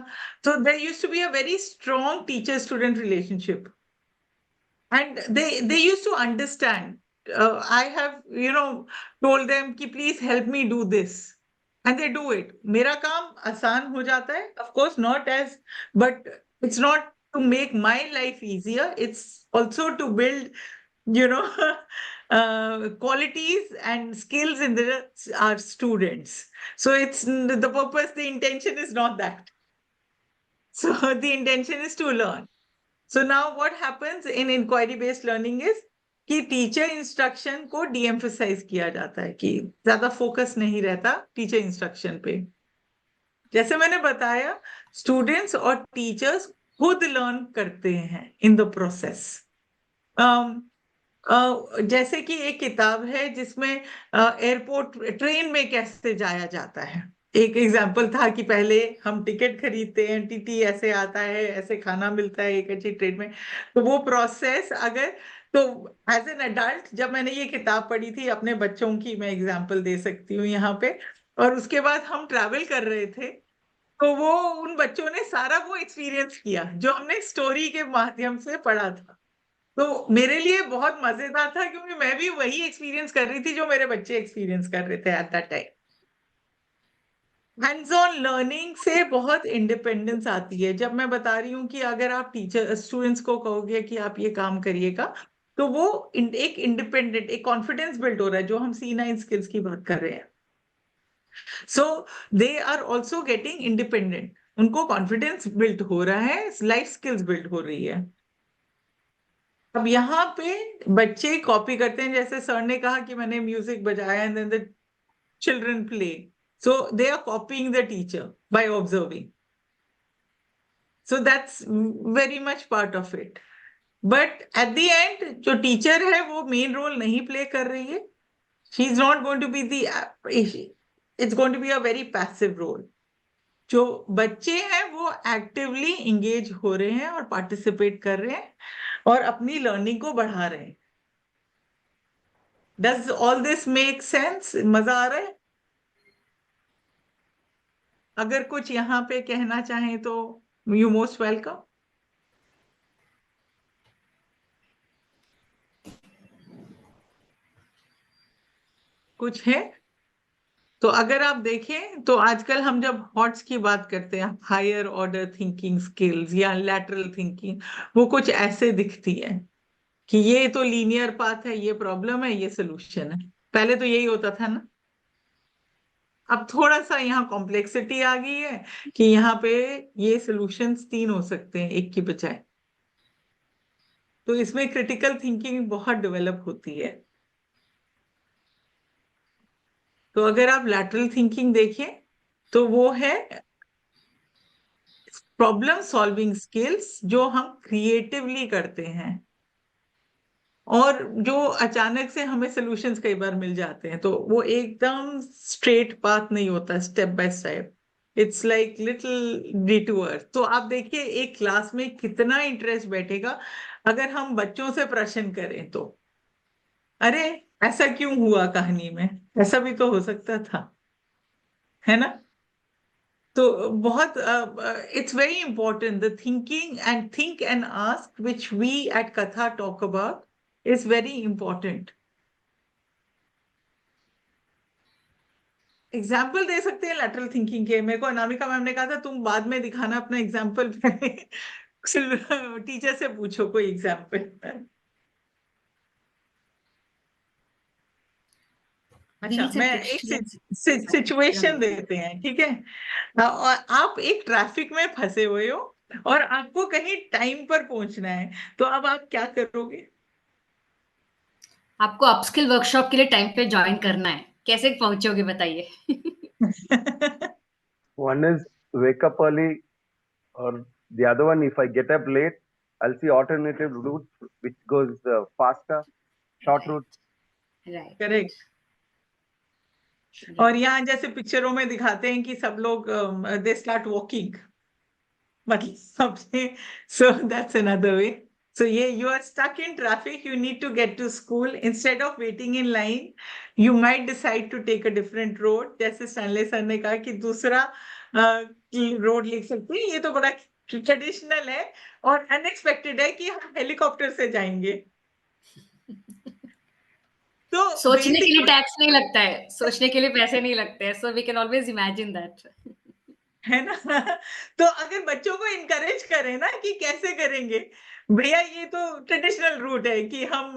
So there used to be a very strong teacher-student relationship, and they used to understand. I have told them कि please help me do this, and they do it. मेरा काम आसान हो जाता है, of course not as, but it's not to make my life easier, it's also to build, you know, qualities and skills in our students. So it's the purpose, the intention is not that. So the intention is to learn. So now what happens in inquiry based learning is कि teacher instruction को डीएम्फसाइज किया जाता है, कि ज्यादा focus नहीं रहता teacher instruction पे। जैसे मैंने बताया, स्टूडेंट्स और टीचर्स खुद लर्न करते हैं इन द प्रोसेस। जैसे कि एक किताब है जिसमें एयरपोर्ट ट्रेन में कैसे जाया जाता है। एक एग्जाम्पल था कि पहले हम टिकट खरीदते हैं, टीटी ऐसे आता है, ऐसे खाना मिलता है एक अच्छी ट्रेन में। तो वो प्रोसेस अगर, तो एज एन अडल्ट जब मैंने ये किताब पढ़ी थी, अपने बच्चों की मैं एग्जाम्पल दे सकती हूँ यहाँ पे, और उसके बाद हम ट्रैवल कर रहे थे, तो वो उन बच्चों ने सारा वो एक्सपीरियंस किया जो हमने स्टोरी के माध्यम से पढ़ा था। तो मेरे लिए बहुत मजेदार था, क्योंकि मैं भी वही एक्सपीरियंस कर रही थी जो मेरे बच्चे एक्सपीरियंस कर रहे थे eight that time. Hands on learning से बहुत इंडिपेंडेंस आती है। जब मैं बता रही हूँ कि अगर आप टीचर स्टूडेंट्स को कहोगे कि आप ये काम करिएगा, तो वो एक इंडिपेंडेंट, एक कॉन्फिडेंस बिल्ड हो रहा है, जो हम C9 स्किल्स की बात कर रहे हैं। So they are also getting independent, उनको कॉन्फिडेंस बिल्ड हो रहा है, लाइफ स्किल्स बिल्ड हो रही है। अब यहाँ पे बच्चे कॉपी करते हैं, जैसे सर ने कहा कि मैंने म्यूजिक बजाया and then the children play, so they are copying the teacher by observing. So that's very much part of it. But at the end जो टीचर है वो मेन रोल नहीं प्ले कर रही है। She is not going to be the, it's going to be a very passive role. जो बच्चे हैं वो एक्टिवली इंगेज हो रहे हैं और पार्टिसिपेट कर रहे हैं और अपनी लर्निंग को बढ़ा रहे हैं। Does all this make sense? मजा आ रहा है? अगर कुछ यहाँ पे कहना चाहें तो you most welcome. कुछ है? तो अगर आप देखें तो आजकल हम जब हॉट्स की बात करते हैं, हायर ऑर्डर थिंकिंग स्किल्स या लैटरल थिंकिंग, वो कुछ ऐसे दिखती है कि ये तो लीनियर पाथ है, ये प्रॉब्लम है, ये सोल्यूशन है। पहले तो यही होता था ना। अब थोड़ा सा यहाँ कॉम्प्लेक्सिटी आ गई है कि यहाँ पे ये सॉल्यूशंस 3 हो सकते हैं एक की बजाय। तो इसमें क्रिटिकल थिंकिंग बहुत डेवलप होती है। तो अगर आप लैटरल थिंकिंग देखें तो वो है प्रॉब्लम सॉल्विंग स्किल्स जो हम क्रिएटिवली करते हैं, और जो अचानक से हमें सॉल्यूशंस कई बार मिल जाते हैं। तो वो एकदम स्ट्रेट पाथ नहीं होता, step by step, it's like little detour. तो आप देखिए एक क्लास में कितना इंटरेस्ट बैठेगा अगर हम बच्चों से प्रश्न करें तो, अरे ऐसा क्यों हुआ कहानी में, ऐसा भी तो हो सकता था, है ना। तो बहुत it's very important, the thinking and think and ask which we at कथा talk about is very important. Example दे सकते हैं लैटरल थिंकिंग के। मेरे को अनामिका मैम ने कहा था तुम बाद में दिखाना अपना एग्जाम्पल, टीचर से पूछो कोई एग्जाम्पल। अच्छा, मैं एक सिचुएशन देते हैं, ठीक है। और आप एक ट्रैफिक में फंसे हुए हो और आपको कहीं टाइम पर पहुंचना है, तो अब आप क्या करोगे? आपको अपस्किल वर्कशॉप के लिए टाइम पे ज्वाइन करना है, कैसे पहुंचोगे बताइए? One is wake up early, or the other one, if I get up late, I'll see alternative routes which goes faster, short routes. Right, correct. और यहाँ जैसे पिक्चरों में दिखाते हैं कि सब लोग दे स्टार्ट वॉकिंग, मतलब so that's another way. So yeah, you are stuck in traffic, you need to get to school. Instead of waiting in line, you might decide to take a different road. जैसे Stanley sir ने कहा कि दूसरा road लिख सकते हैं। ये तो बड़ा ट्रेडिशनल है और अनएक्सपेक्टेड है कि हम हेलीकॉप्टर से जाएंगे। तो सोचने के लिए basically, टैक्स नहीं लगता है, सोचने के लिए पैसे नहीं लगते हैं, so we can always imagine that. है ना। तो अगर बच्चों को इनकरेज करें ना कि कैसे करेंगे, भैया ये तो ट्रेडिशनल रूट है कि हम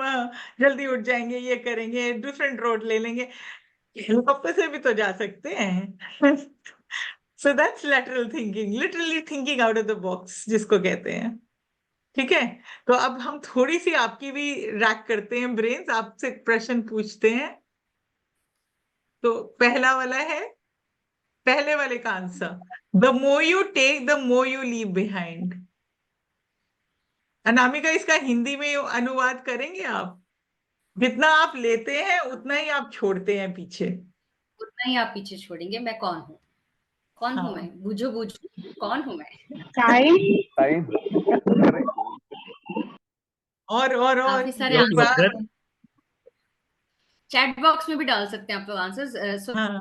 जल्दी उठ जाएंगे, ये करेंगे, डिफरेंट रोड ले लेंगे, हेलीकॉप्टर से भी तो जा सकते हैं। So that's lateral thinking, literally thinking out of the box जिसको कहते हैं। ठीक है, तो अब हम थोड़ी सी आपकी भी रैक करते हैं ब्रेन्स, आपसे प्रश्न पूछते हैं। तो पहला वाला है, पहले वाले का answer, the more you take the more you leave behind. Anamika, इसका हिंदी में अनुवाद करेंगे आप? जितना आप लेते हैं उतना ही आप छोड़ते हैं पीछे। उतना ही आप पीछे छोड़ेंगे। मैं कौन हूँ? कौन हूँ हाँ, मैं? बूझो बूझो, कौन हूँ मैं? Time. Time. Correct. और काफी सारे जो आंसर चैट बॉक्स में भी डाल सकते हैं आप लोग आंसर्स। हाँ,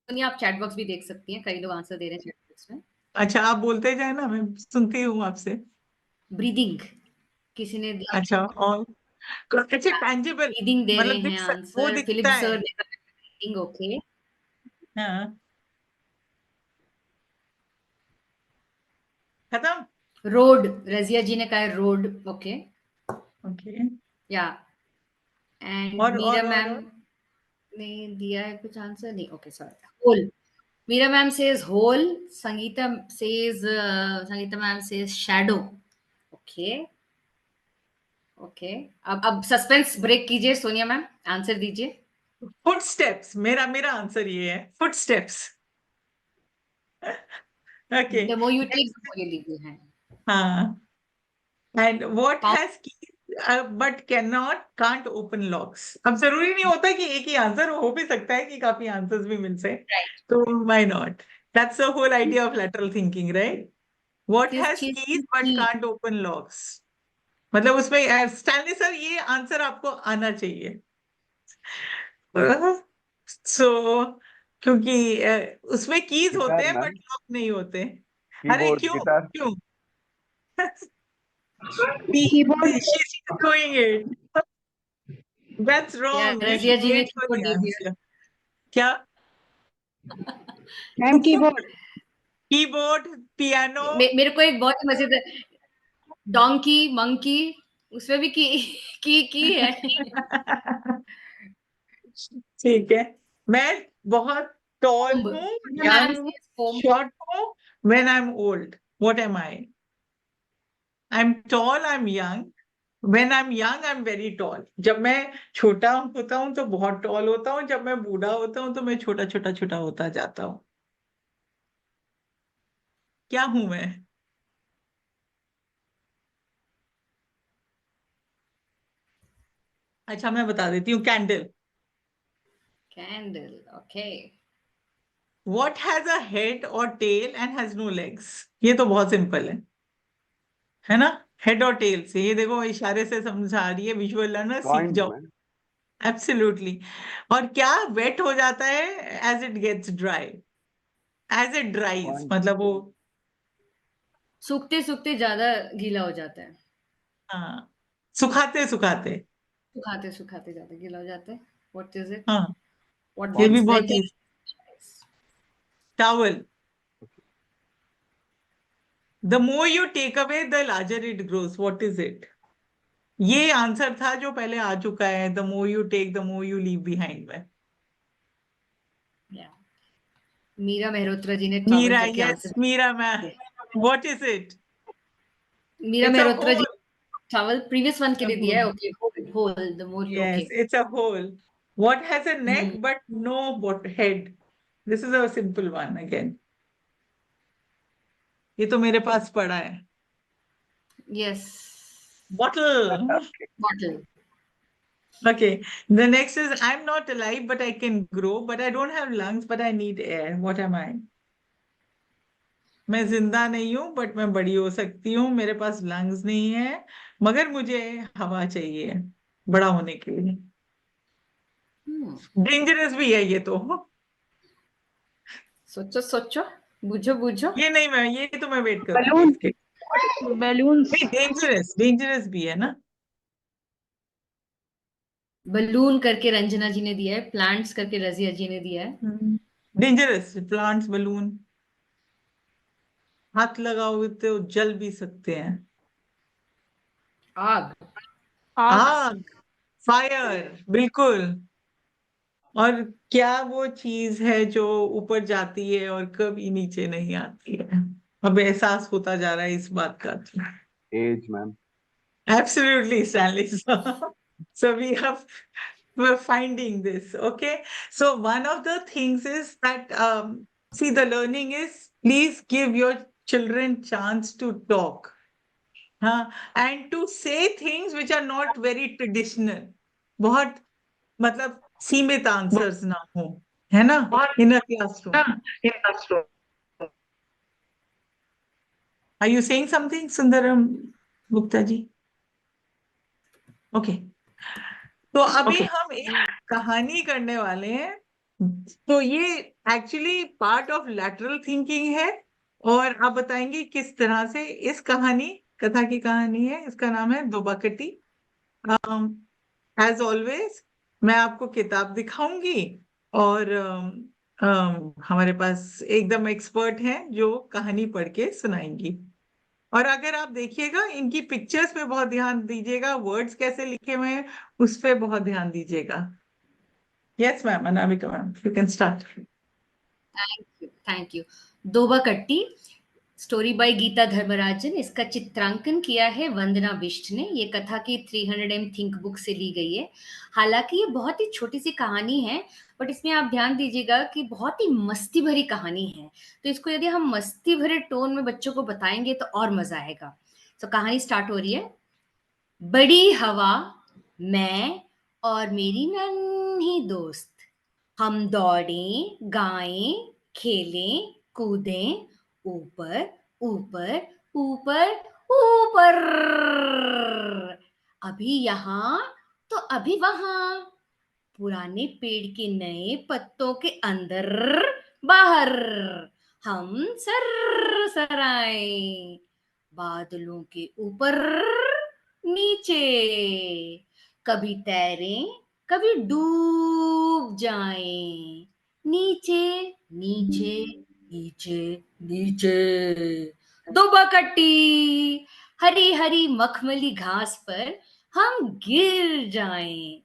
सोनिया, आप चैट बॉक्स भी देख सकती हैं, कई लोग आंसर दे रहे हैं चैट बॉक्स में। अच्छा आप बोलते जाए ना, मैं सुनती हूँ आपसे। ब्रीदिंग, किसी ने दिया अच्छा, और अच्छा टैंजिबल, ब्रीदिंग दे रहे मतलब हैं वो आंसर। फिलिप दिखता सर है। ने ब्रीदिंग, ओके। हाँ, खत्म। रोड, रजिया जी ने कहा है रोड, ओके। ओके, या एंड मीरा मैम और ने दिया है कुछ आंसर, नहीं, okay sorry. Hole, Meera ma'am says hole, Sangeeta ma'am says shadow, okay okay. अब सस्पेंस ब्रेक कीजिए सोनिया मैम, आंसर दीजिए। फुटस्टेप्स, मेरा मेरा आंसर ये है, footsteps. Okay, the more you take the more you leave behind. हाँ, एंड व्हाट पाउ- has but can't open locks. अब जरूरी नहीं होता कि एक ही आंसर हो भी सकता है कि काफी आंसर्स भी मिल से, राइट, तो why not. That's the whole idea of lateral thinking, right? What किस हैज चीज keys but key? Can't open locks, मतलब उसमें स्टैनली सर ये आंसर आपको आना चाहिए। सो क्योंकि उसमें कीज Guitar, होते हैं बट man. लॉक नहीं होते। अरे Keyboard, क्यों guitar. क्यों? Keyboard. She's doing it. That's या wrong. You रजिया should जी ने wait for कीबोर्ड the दे दिया। answer. क्या? Ma'am, keyboard. Keyboard, piano. मेरे को एक बहुत ही मजेदार, डोंकी, मंकी, उसमें भी की है। ठीक है, मैं बहुत टॉल कोम्ब, हूँ, Meera ma'am young, says comb. Short हूँ, when I'm old. What am I? I'm tall, I'm young. When I'm young, I'm very tall. जब मैं छोटा होता हूँ तो बहुत टॉल होता हूँ, जब मैं बूढ़ा होता हूँ तो मैं छोटा छोटा छोटा होता जाता हूँ। क्या हूं मैं? अच्छा मैं बता देती हूँ, candle. Candle, okay. What has a head or tail and has no legs? ये तो बहुत सिंपल है ना? हेड और टेल से, ये देखो इशारे से समझा रही है, विजुअल लर्नर सीख Coins, जाओ। man. एब्सोल्युटली। और क्या वेट हो जाता है as it gets dry, as it dries, Coins. मतलब वो, सूखते सूखते ज्यादा गीला हो जाता है। हाँ, सुखाते सुखाते। सुखाते सुखाते ज्यादा गीला हो जाता है। What is it? हाँ, व्हाट ये भी गेट्स बहुत वेट? ही, towel. The more you take away the larger it grows, what is it? ये आंसर था जो पहले आ चुका है, the more you take the more you leave behind में। मीरा मेहरोत्रा जी ने ट्रैवल मीरा, करके यस आंसर मीरा मैम, दिए। What is it? Meera it's a Mehrotra ji hole. Travel previous one के लिए दिया है, okay. Hole, the more, okay. Yes, it's a hole. What has a neck but no head? This is a simple one again. ये तो मेरे पास पड़ा है। Yes, Bottle. Bottle. Okay. The next is I'm not alive but I can grow, but I don't have lungs but I need air. What am I? मैं जिंदा नहीं हूं but मैं बड़ी हो सकती हूँ, मेरे पास लंग्स नहीं है मगर मुझे हवा चाहिए बड़ा होने के लिए। डेंजरस भी है ये तो। सोचो सोचो, बूझो बूझो। ये नहीं, मैं ये तो मैं वेट करूंगी Balloon. इसके। Balloons. नहीं, डेंजरस डेंजरस भी है ना। बलून करके रंजना जी ने दिया है, प्लांट्स करके रजिया जी ने दिया है। डेंजरस प्लांट्स, बलून, हाथ लगाओगे तो जल भी सकते हैं। आग। आग। आग, फायर, बिल्कुल। और क्या वो चीज है जो ऊपर जाती है और कभी नीचे नहीं आती है? अब एहसास होता जा रहा है इस बात का। Age, ma'am. Absolutely, Stanley. So we have, we're finding this. Okay. So one of the things is that see, the learning is please give your children chance to talk. And to say things which are not very traditional. बहुत मतलब सीमित answers ना हो, है ना, in a classroom. Are you saying something, Sundaram Gupta ji? Okay. तो अभी हम एक कहानी करने वाले हैं। तो ये actually part of lateral thinking है, और आप बताएंगे किस तरह से। इस कथा की कहानी है, इसका नाम है दोबाकटी। एज ऑलवेज मैं आपको किताब दिखाऊंगी, और हमारे पास एकदम एक्सपर्ट हैं जो कहानी पढ़ के सुनाएंगी। और अगर आप देखिएगा, इनकी पिक्चर्स पे बहुत ध्यान दीजिएगा, वर्ड्स कैसे लिखे हुए हैं उस पे बहुत ध्यान दीजिएगा। Yes ma'am, Anamika ma'am, you can start. Thank you. दोबा कट्टी, स्टोरी बाय गीता धर्मराजन। इसका चित्रांकन किया है वंदना बिष्ट ने। ये कथा की 300 थिंक बुक से ली गई है। हालांकि ये बहुत ही छोटी सी कहानी है, बट इसमें आप ध्यान दीजिएगा कि बहुत ही मस्ती भरी कहानी है। तो इसको यदि हम मस्ती भरे टोन में बच्चों को बताएंगे तो और मजा आएगा। तो कहानी स्टार्ट हो रही है। बड़ी हवा, मैं और मेरी नन्ही दोस्त, हम दौड़ें, गाएं, खेलें, कूदें, ऊपर ऊपर ऊपर ऊपर, अभी यहाँ तो अभी वहां, पुराने पेड़ के नए पत्तों के अंदर बाहर, हम सर सराए, बादलों के ऊपर नीचे, कभी तैरें कभी डूब जाएं, नीचे नीचे नीचे नीचे, दुबकटी, हरी हरी मखमली घास पर हम गिर जाएं,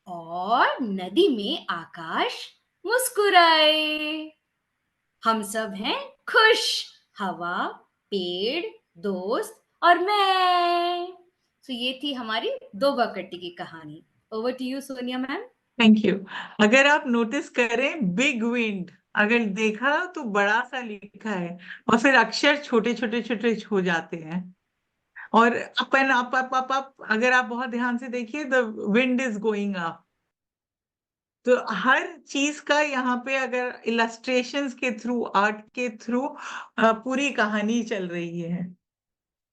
और नदी में आकाश मुस्कुराए, हम सब हैं खुश, हवा, पेड़, दोस्त और मैं। तो ये थी हमारी दोबाकट्टी की कहानी। Over to you Sonia ma'am. Thank you. अगर आप नोटिस करें, बिग विंड अगर देखा तो बड़ा सा लिखा है, और फिर अक्षर छोटे छोटे छोटे हो जाते हैं। और अपन आप अगर आप बहुत ध्यान से देखिए, the wind is going up. तो हर चीज का यहाँ पे अगर इलस्ट्रेशंस के थ्रू, आर्ट के थ्रू पूरी कहानी चल रही है।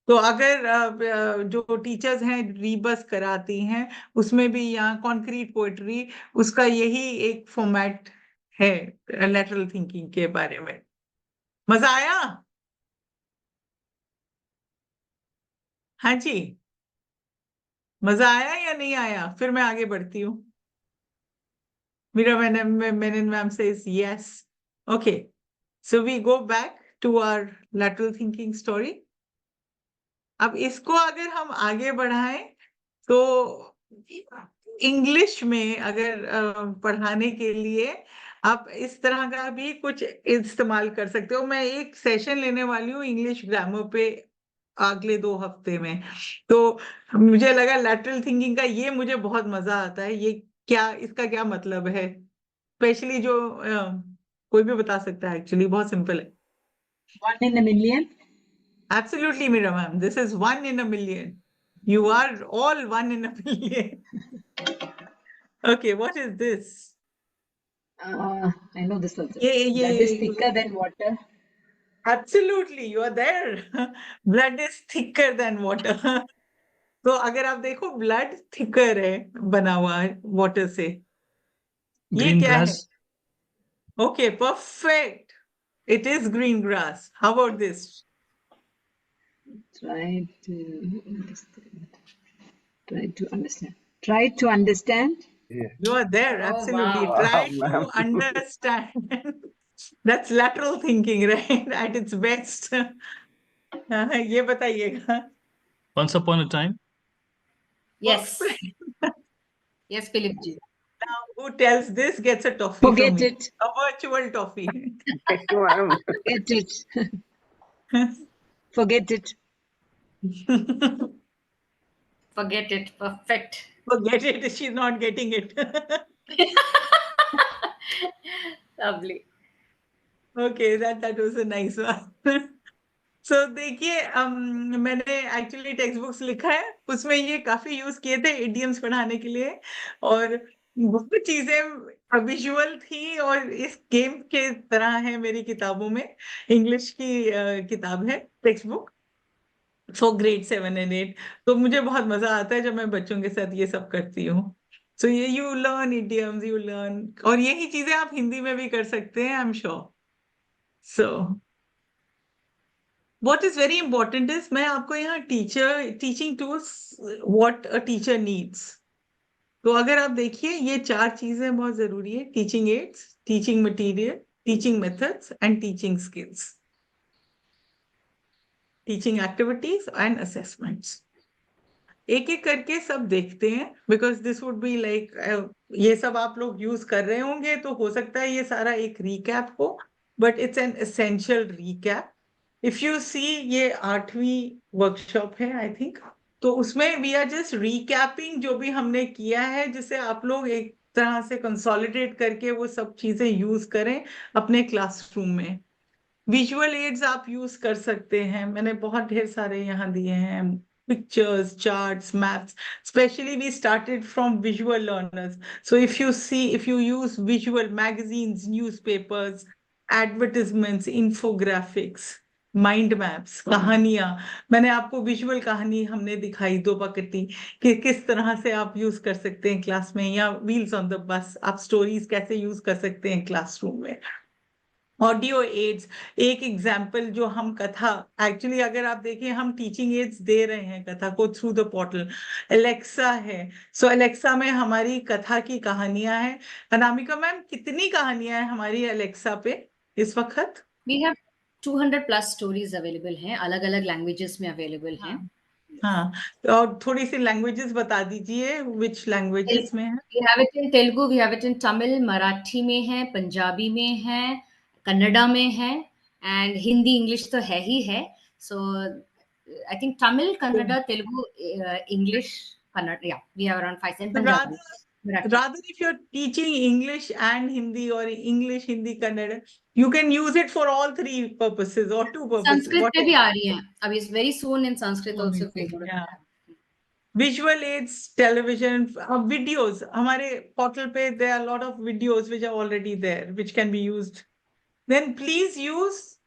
तो अगर जो टीचर्स हैं रीबस कराती हैं, उसमें भी यहाँ कॉन्क्रीट पोएट्री, उसका यही एक फॉर्मेट है लेटरल थिंकिंग के बारे में। मजा आया? हाँ जी, मजा आया या नहीं आया? फिर मैं आगे बढ़ती हूँ। मेरा Menon ma'am says yes. Okay, so we go back to our lateral thinking story. अब इसको अगर हम आगे बढ़ाएं तो इंग्लिश में अगर पढ़ाने के लिए आप इस तरह का भी कुछ इस्तेमाल कर सकते हो। मैं एक सेशन लेने वाली हूँ इंग्लिश ग्रामर पे अगले 2 हफ्ते में। तो मुझे लगा लैटरल थिंकिंग का ये मुझे बहुत मजा आता है। ये क्या, इसका क्या मतलब है, स्पेशली जो कोई भी बता सकता है। एक्चुअली बहुत सिंपल है। One in a million. Absolutely, Meera ma'am. This is 1 in a million. You are all 1 in a million. Okay, what is this? I know this also. Yeah, Blood is thicker than water. Absolutely, you are there. Blood is thicker than water. तो अगर आप देखो, blood thicker है, बना हुआ है water से। ये Green क्या है? grass. Okay, perfect. It is green grass. How about this? Try to understand. Try to understand. Yeah. You are there, Oh, absolutely. wow. Try Wow, to ma'am. understand. That's lateral thinking, right? At its best. ये बताइएगा. Once upon a time. Yes. Yes, Philip ji. Now, who tells this gets a toffee from Forget me. it. A virtual toffee. Ma'am. Forget it. Forget it. Forget it. Perfect. Forget it. She's not getting it. Lovely. Okay, that was a nice one. So देखिए मैंने actually text books लिखा है, उसमें ये काफी use किए थे idioms पढ़ाने के लिए, और बहुत चीजें विजुअल थी और इस गेम के तरह है मेरी किताबों में. इंग्लिश की किताब है, text book for grade 7 and 8. तो मुझे बहुत मजा आता है जब मैं बच्चों के साथ ये सब करती हूँ. सो ये you learn idioms, you learn, और यही चीजें आप हिंदी में भी कर सकते हैं, I am sure. So what is very important is मैं आपको यहाँ teaching tools what a teacher needs. तो अगर आप देखिए ये 4 चीजें बहुत जरूरी है: teaching ads, teaching material, teaching methods and teaching skills, teaching activities and assessments. एक एक करके सब देखते हैं, because this would be like ये सब आप लोग यूज कर रहे होंगे, तो हो सकता है ये सारा एक रिकैप हो, but it's an essential recap. If you see, ये 8वीं वर्कशॉप है आई थिंक, तो उसमें वी आर जस्ट रिकैपिंग जो भी हमने किया है, जिससे आप लोग एक तरह से कंसोलिडेट करके वो सब चीजें यूज करें अपने क्लासरूम में. विजुअल एड्स आप यूज कर सकते हैं, मैंने बहुत ढेर सारे यहाँ दिए हैं, pictures, charts, maps. Especially we started from visual learners. So if you see, if you use visual magazines, newspapers, advertisements, infographics, mind maps, कहानियां, मैंने आपको विजुअल कहानी हमने दिखाई 2 पकटी कि किस तरह से आप यूज कर सकते हैं क्लास में, या व्हील्स ऑन द बस आप स्टोरीज कैसे यूज कर सकते हैं क्लासरूम में. ऑडियो एड्स, एक एग्जाम्पल जो हम कथा, एक्चुअली अगर आप देखें हम टीचिंग एड्स दे रहे हैं कथा को थ्रू द पोर्टल. एलेक्सा है, सो एलेक्सा में हमारी कथा की कहानियां हैं. अनामिका मैम, कितनी कहानियां हैं हमारी एलेक्सा पे इस वक्त? We have 200 plus stories available हैं, अलग अलग लैंग्वेजेस में अवेलेबल हैं. हाँ, और थोड़ी सी लैंग्वेजेस बता दीजिए, विच लैंग्वेजेस में है? We have it in Telugu, we have it in Tamil, Marathi में है, पंजाबी में है, कन्नड़ा में है, and हिंदी इंग्लिश तो है ही है. So I think Tamil, Kannada, Telugu, English, Kannada, yeah, we have around 5 and Punjabi. Rather, if you're teaching English and Hindi, or English, Hindi, Kannada, you can use it for all 3 purposes or 2 purposes. Sanskrit पे भी आ रही है अभी, very soon in Sanskrit also. Yeah. Visual aids, television, videos. हमारे portal पे there are a lot of videos which are already there, which can be used. Then please use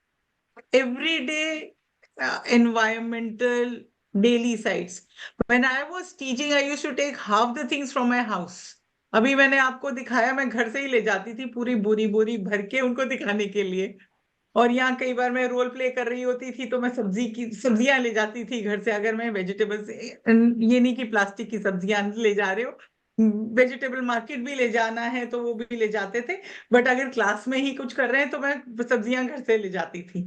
everyday environmental daily sites. When I was teaching, I used to take half the things from my house. अभी मैंने आपको दिखाया, मैं घर से ही ले जाती थी पूरी बोरी भर के उनको दिखाने के लिए. और यहाँ कई बार मैं रोल प्ले कर रही होती थी तो मैं सब्जियां ले जाती थी घर से. अगर मैं वेजिटेबल्स, ये नहीं कि प्लास्टिक की सब्जियां ले जा रहे हो, वेजिटेबल मार्केट भी ले जाना है तो वो भी ले जाते थे, बट अगर क्लास में ही कुछ कर रहे हैं तो मैं सब्जियां घर से ले जाती थी.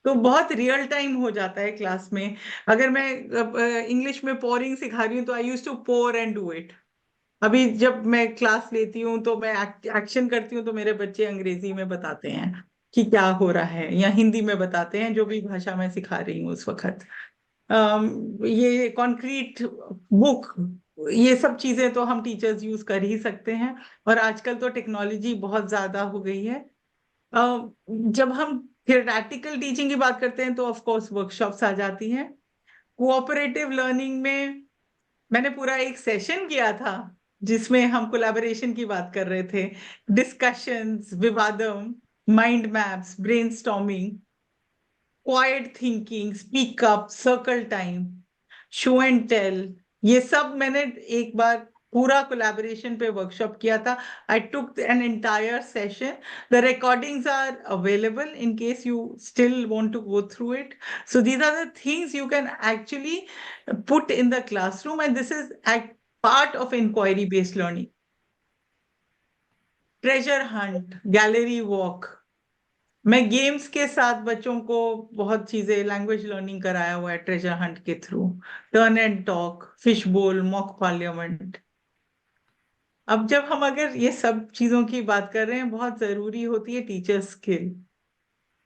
तो बहुत रियल टाइम हो जाता है क्लास में. अगर मैं इंग्लिश में पोरिंग सिखा रही हूँ तो I use to pour and do it. अभी जब मैं क्लास लेती हूँ तो मैं एक्शन करती हूँ तो मेरे बच्चे अंग्रेजी में बताते हैं कि क्या हो रहा है, या हिंदी में बताते हैं, जो भी भाषा मैं सिखा रही हूँ उस वक्त. ये कॉन्क्रीट बुक, ये सब चीजें तो हम टीचर्स यूज कर ही सकते हैं, और आजकल तो टेक्नोलॉजी बहुत ज्यादा हो गई है. जब हम थियोरेटिकल टीचिंग की बात करते हैं तो ऑफ कोर्स वर्कशॉप्स आ जाती हैं. कोऑपरेटिव लर्निंग में मैंने पूरा एक सेशन किया था जिसमें हम कोलैबोरेशन की बात कर रहे थे. डिस्कशंस, विवादम, mind maps, brainstorming, quiet thinking, speak up, circle time, show and tell, ये सब मैंने एक बार पूरा कोलैबोरेशन पे वर्कशॉप किया था. I took an entire session. The recordings are available in case you still want to go through it. So these are the things you can actually put in the classroom, and this is part of inquiry based learning. Treasure Hunt, gallery walk, मैं games के साथ बच्चों को बहुत चीजें language learning कराया हुआ है ट्रेजर हंट के through, turn and talk, fish बोल, मॉक पार्लियामेंट। अब जब हम अगर ये सब चीजों की बात कर रहे हैं, बहुत जरूरी होती है टीचर स्किल।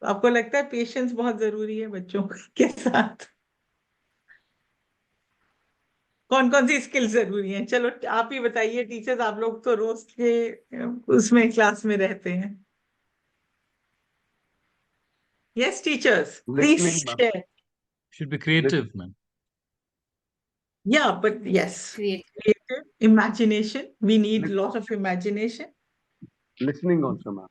आपको लगता है पेशेंस बहुत जरूरी है बच्चों के साथ? कौन कौन सी स्किल जरूरी है? चलो आप ही बताइए टीचर्स, आप लोग तो रोज के उसमें क्लास में रहते हैं। Yes teachers, please Listening, ma'am. Share. Should be creative, ma'am. Yeah, but yes, Create. creative imagination. We need Lis- lot of imagination. Listening also, ma'am.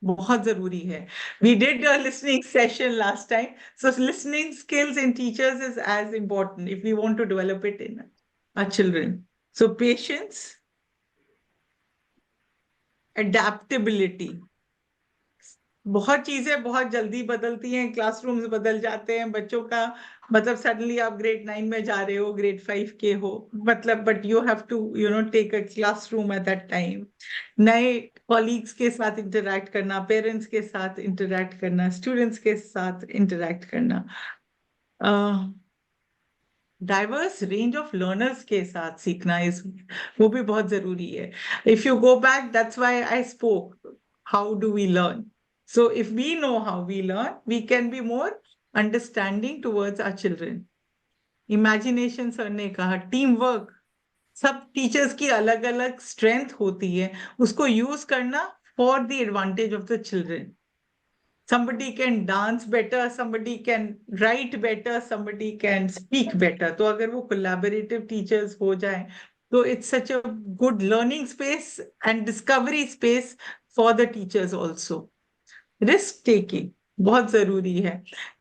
बहुत जरूरी है. We did a listening session last time. So listening skills in teachers is as important if we want to develop it in our children. So patience, adaptability. बहुत चीजें बहुत जल्दी बदलती हैं, classrooms बदल जाते हैं बच्चों का, मतलब सडनली आप ग्रेड 9 में जा रहे हो, ग्रेड 5 के हो, मतलब but you have to take a classroom at that time. नए कॉलीग्स के साथ इंटरेक्ट करना, पेरेंट्स के साथ इंटरेक्ट करना, स्टूडेंट्स के साथ इंटरेक्ट करना, डाइवर्स रेंज ऑफ लर्नर्स के साथ सीखना, इस वो भी बहुत जरूरी है. If you go back, that's why I spoke, how do we learn? So if we know how we learn, we can be more understanding towards our children. Imagination sir ने कहा, teamwork, सब टीचर्स की अलग अलग strength होती है, उसको use करना for the advantage of the children. Somebody can dance better, somebody can write better, somebody can speak better. तो अगर वो collaborative teachers हो जाए, तो it's such a good learning space and discovery space for the teachers also. Risk taking बहुत जरूरी है.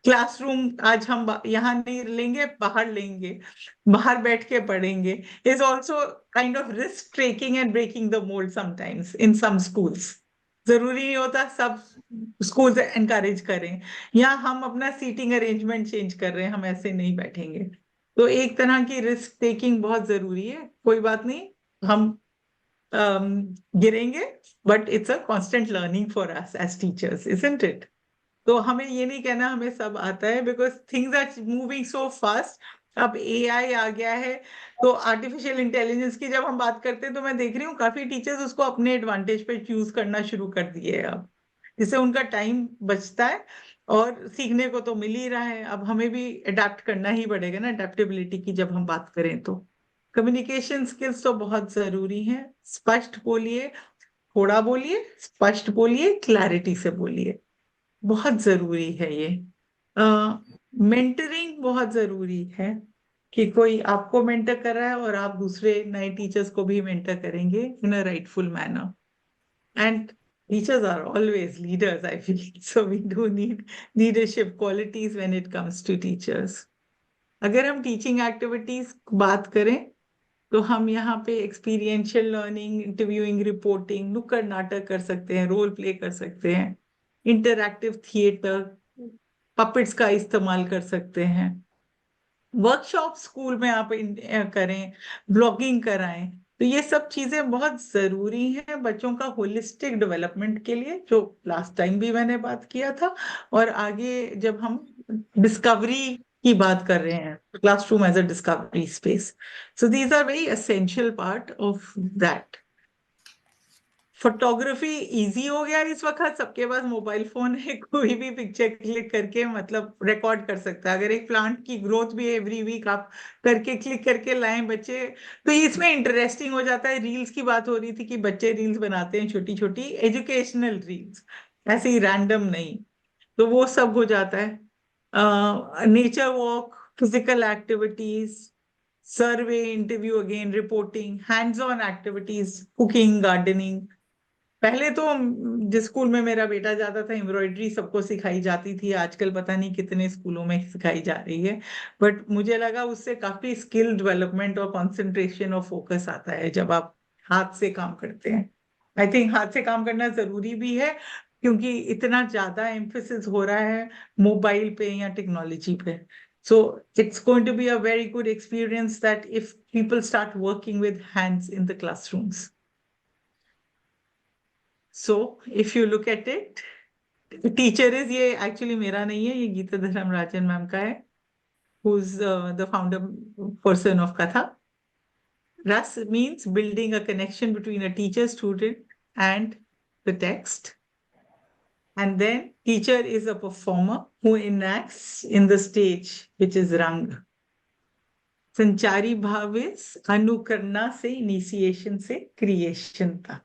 Classroom आज हम यहाँ नहीं लेंगे, बाहर लेंगे, बाहर बैठ के पढ़ेंगे, is also kind of risk taking and breaking the mould sometimes in some schools. जरूरी नहीं होता सब स्कूल्स एनकरेज करें, या हम अपना सीटिंग अरेंजमेंट चेंज कर रहे हैं, हम ऐसे नहीं बैठेंगे. तो एक तरह की रिस्क टेकिंग बहुत जरूरी है. कोई बात नहीं, हम गिरेंगे, but it's a constant learning for us as teachers, isn't it? तो हमें ये नहीं कहना हमें सब आता है, because things are moving so fast. अब AI आ गया है, तो आर्टिफिशियल इंटेलिजेंस की जब हम बात करते हैं, तो मैं देख रही हूँ काफी टीचर्स उसको अपने एडवांटेज पे यूज करना शुरू कर दिए हैं अब, जिससे उनका टाइम बचता है और सीखने को तो मिल ही रहा है. अब हमें भी अडेप्ट करना ही पड़ेगा ना, अडेप्टेबिलिटी की जब हम बात करें तो. कम्युनिकेशन स्किल्स तो बहुत जरूरी है. स्पष्ट बोलिए, थोड़ा बोलिए, स्पष्ट बोलिए, क्लैरिटी से बोलिए, बहुत जरूरी है ये. मेंटरिंग बहुत जरूरी है कि कोई आपको मेंटर कर रहा है और आप दूसरे नए टीचर्स को भी मेंटर करेंगे in a rightful manner. And teachers are always leaders, I feel. So we do need leadership qualities when it comes to teachers. अगर हम टीचिंग एक्टिविटीज बात करें, तो हम यहाँ पे एक्सपीरियंशियल लर्निंग, इंटरव्यूइंग, रिपोर्टिंग, नुक्कड़ नाटक कर सकते हैं, रोल प्ले कर सकते हैं, इंटरैक्टिव थिएटर, पपेट्स का इस्तेमाल कर सकते हैं, वर्कशॉप स्कूल में आप करें, ब्लॉगिंग कराएं. तो ये सब चीजें बहुत जरूरी हैं बच्चों का होलिस्टिक डेवलपमेंट के लिए, जो लास्ट टाइम भी मैंने बात किया था, और आगे जब हम डिस्कवरी की बात कर रहे हैं, classroom as a discovery space. So these are very essential part of that. Photography easy हो गया इस वक्त, सबके पास मोबाइल फोन है, कोई भी पिक्चर क्लिक करके मतलब रिकॉर्ड कर सकता है. अगर एक प्लांट की ग्रोथ भी एवरी वीक आप करके क्लिक करके लाएं बच्चे, तो इसमें इंटरेस्टिंग हो जाता है. रील्स की बात हो रही थी कि बच्चे रील्स बनाते हैं, छोटी छोटी एजुकेशनल रील्स, ऐसे ही रैंडम नहीं, तो वो सब हो जाता है. Nature walk, physical activities, survey, interview, again reporting, hands on activities, cooking, gardening. पहले तो जिस स्कूल में मेरा बेटा जाता था, एम्ब्रॉयडरी सबको सिखाई जाती थी, आजकल पता नहीं कितने स्कूलों में सिखाई जा रही है, बट मुझे लगा उससे काफी स्किल डेवलपमेंट और कंसंट्रेशन और फोकस आता है जब आप हाथ से काम करते हैं. आई थिंक हाथ से काम करना जरूरी भी है, क्योंकि इतना ज्यादा एम्फेसिस हो रहा है मोबाइल पे या टेक्नोलॉजी पे. So it's going to be a very good experience that if people start working with hands in the classrooms. So if you look at it, teacher is ये actually मेरा नहीं है, ये गीता धर्मराजन मैम का है, who's the founder person of Katha. RAS means building a connection between a teacher, student, and the text. And then teacher is a performer who enacts in the stage, which is Rang. Sanchari bhav is anukarna se initiation se creation tak,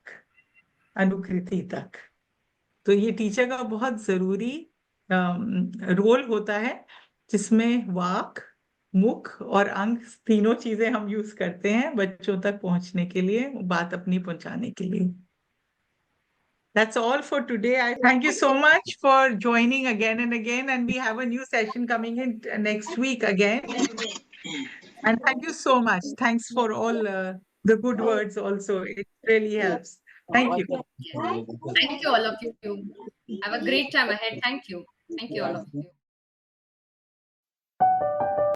anukriti tak. तो ये teacher का बहुत जरूरी role होता है, जिसमें वाक, मुख और अंग तीनों चीजें हम यूज करते हैं बच्चों तक पहुंचने के लिए, बात अपनी पहुंचाने के लिए. That's all for today. I thank you so much for joining again and again, and we have a new session coming in next week again. And thank you so much. Thanks for all the good words also. It really helps. Thank you. Thank you all of you. Have a great time ahead. Thank you. Thank you all of you.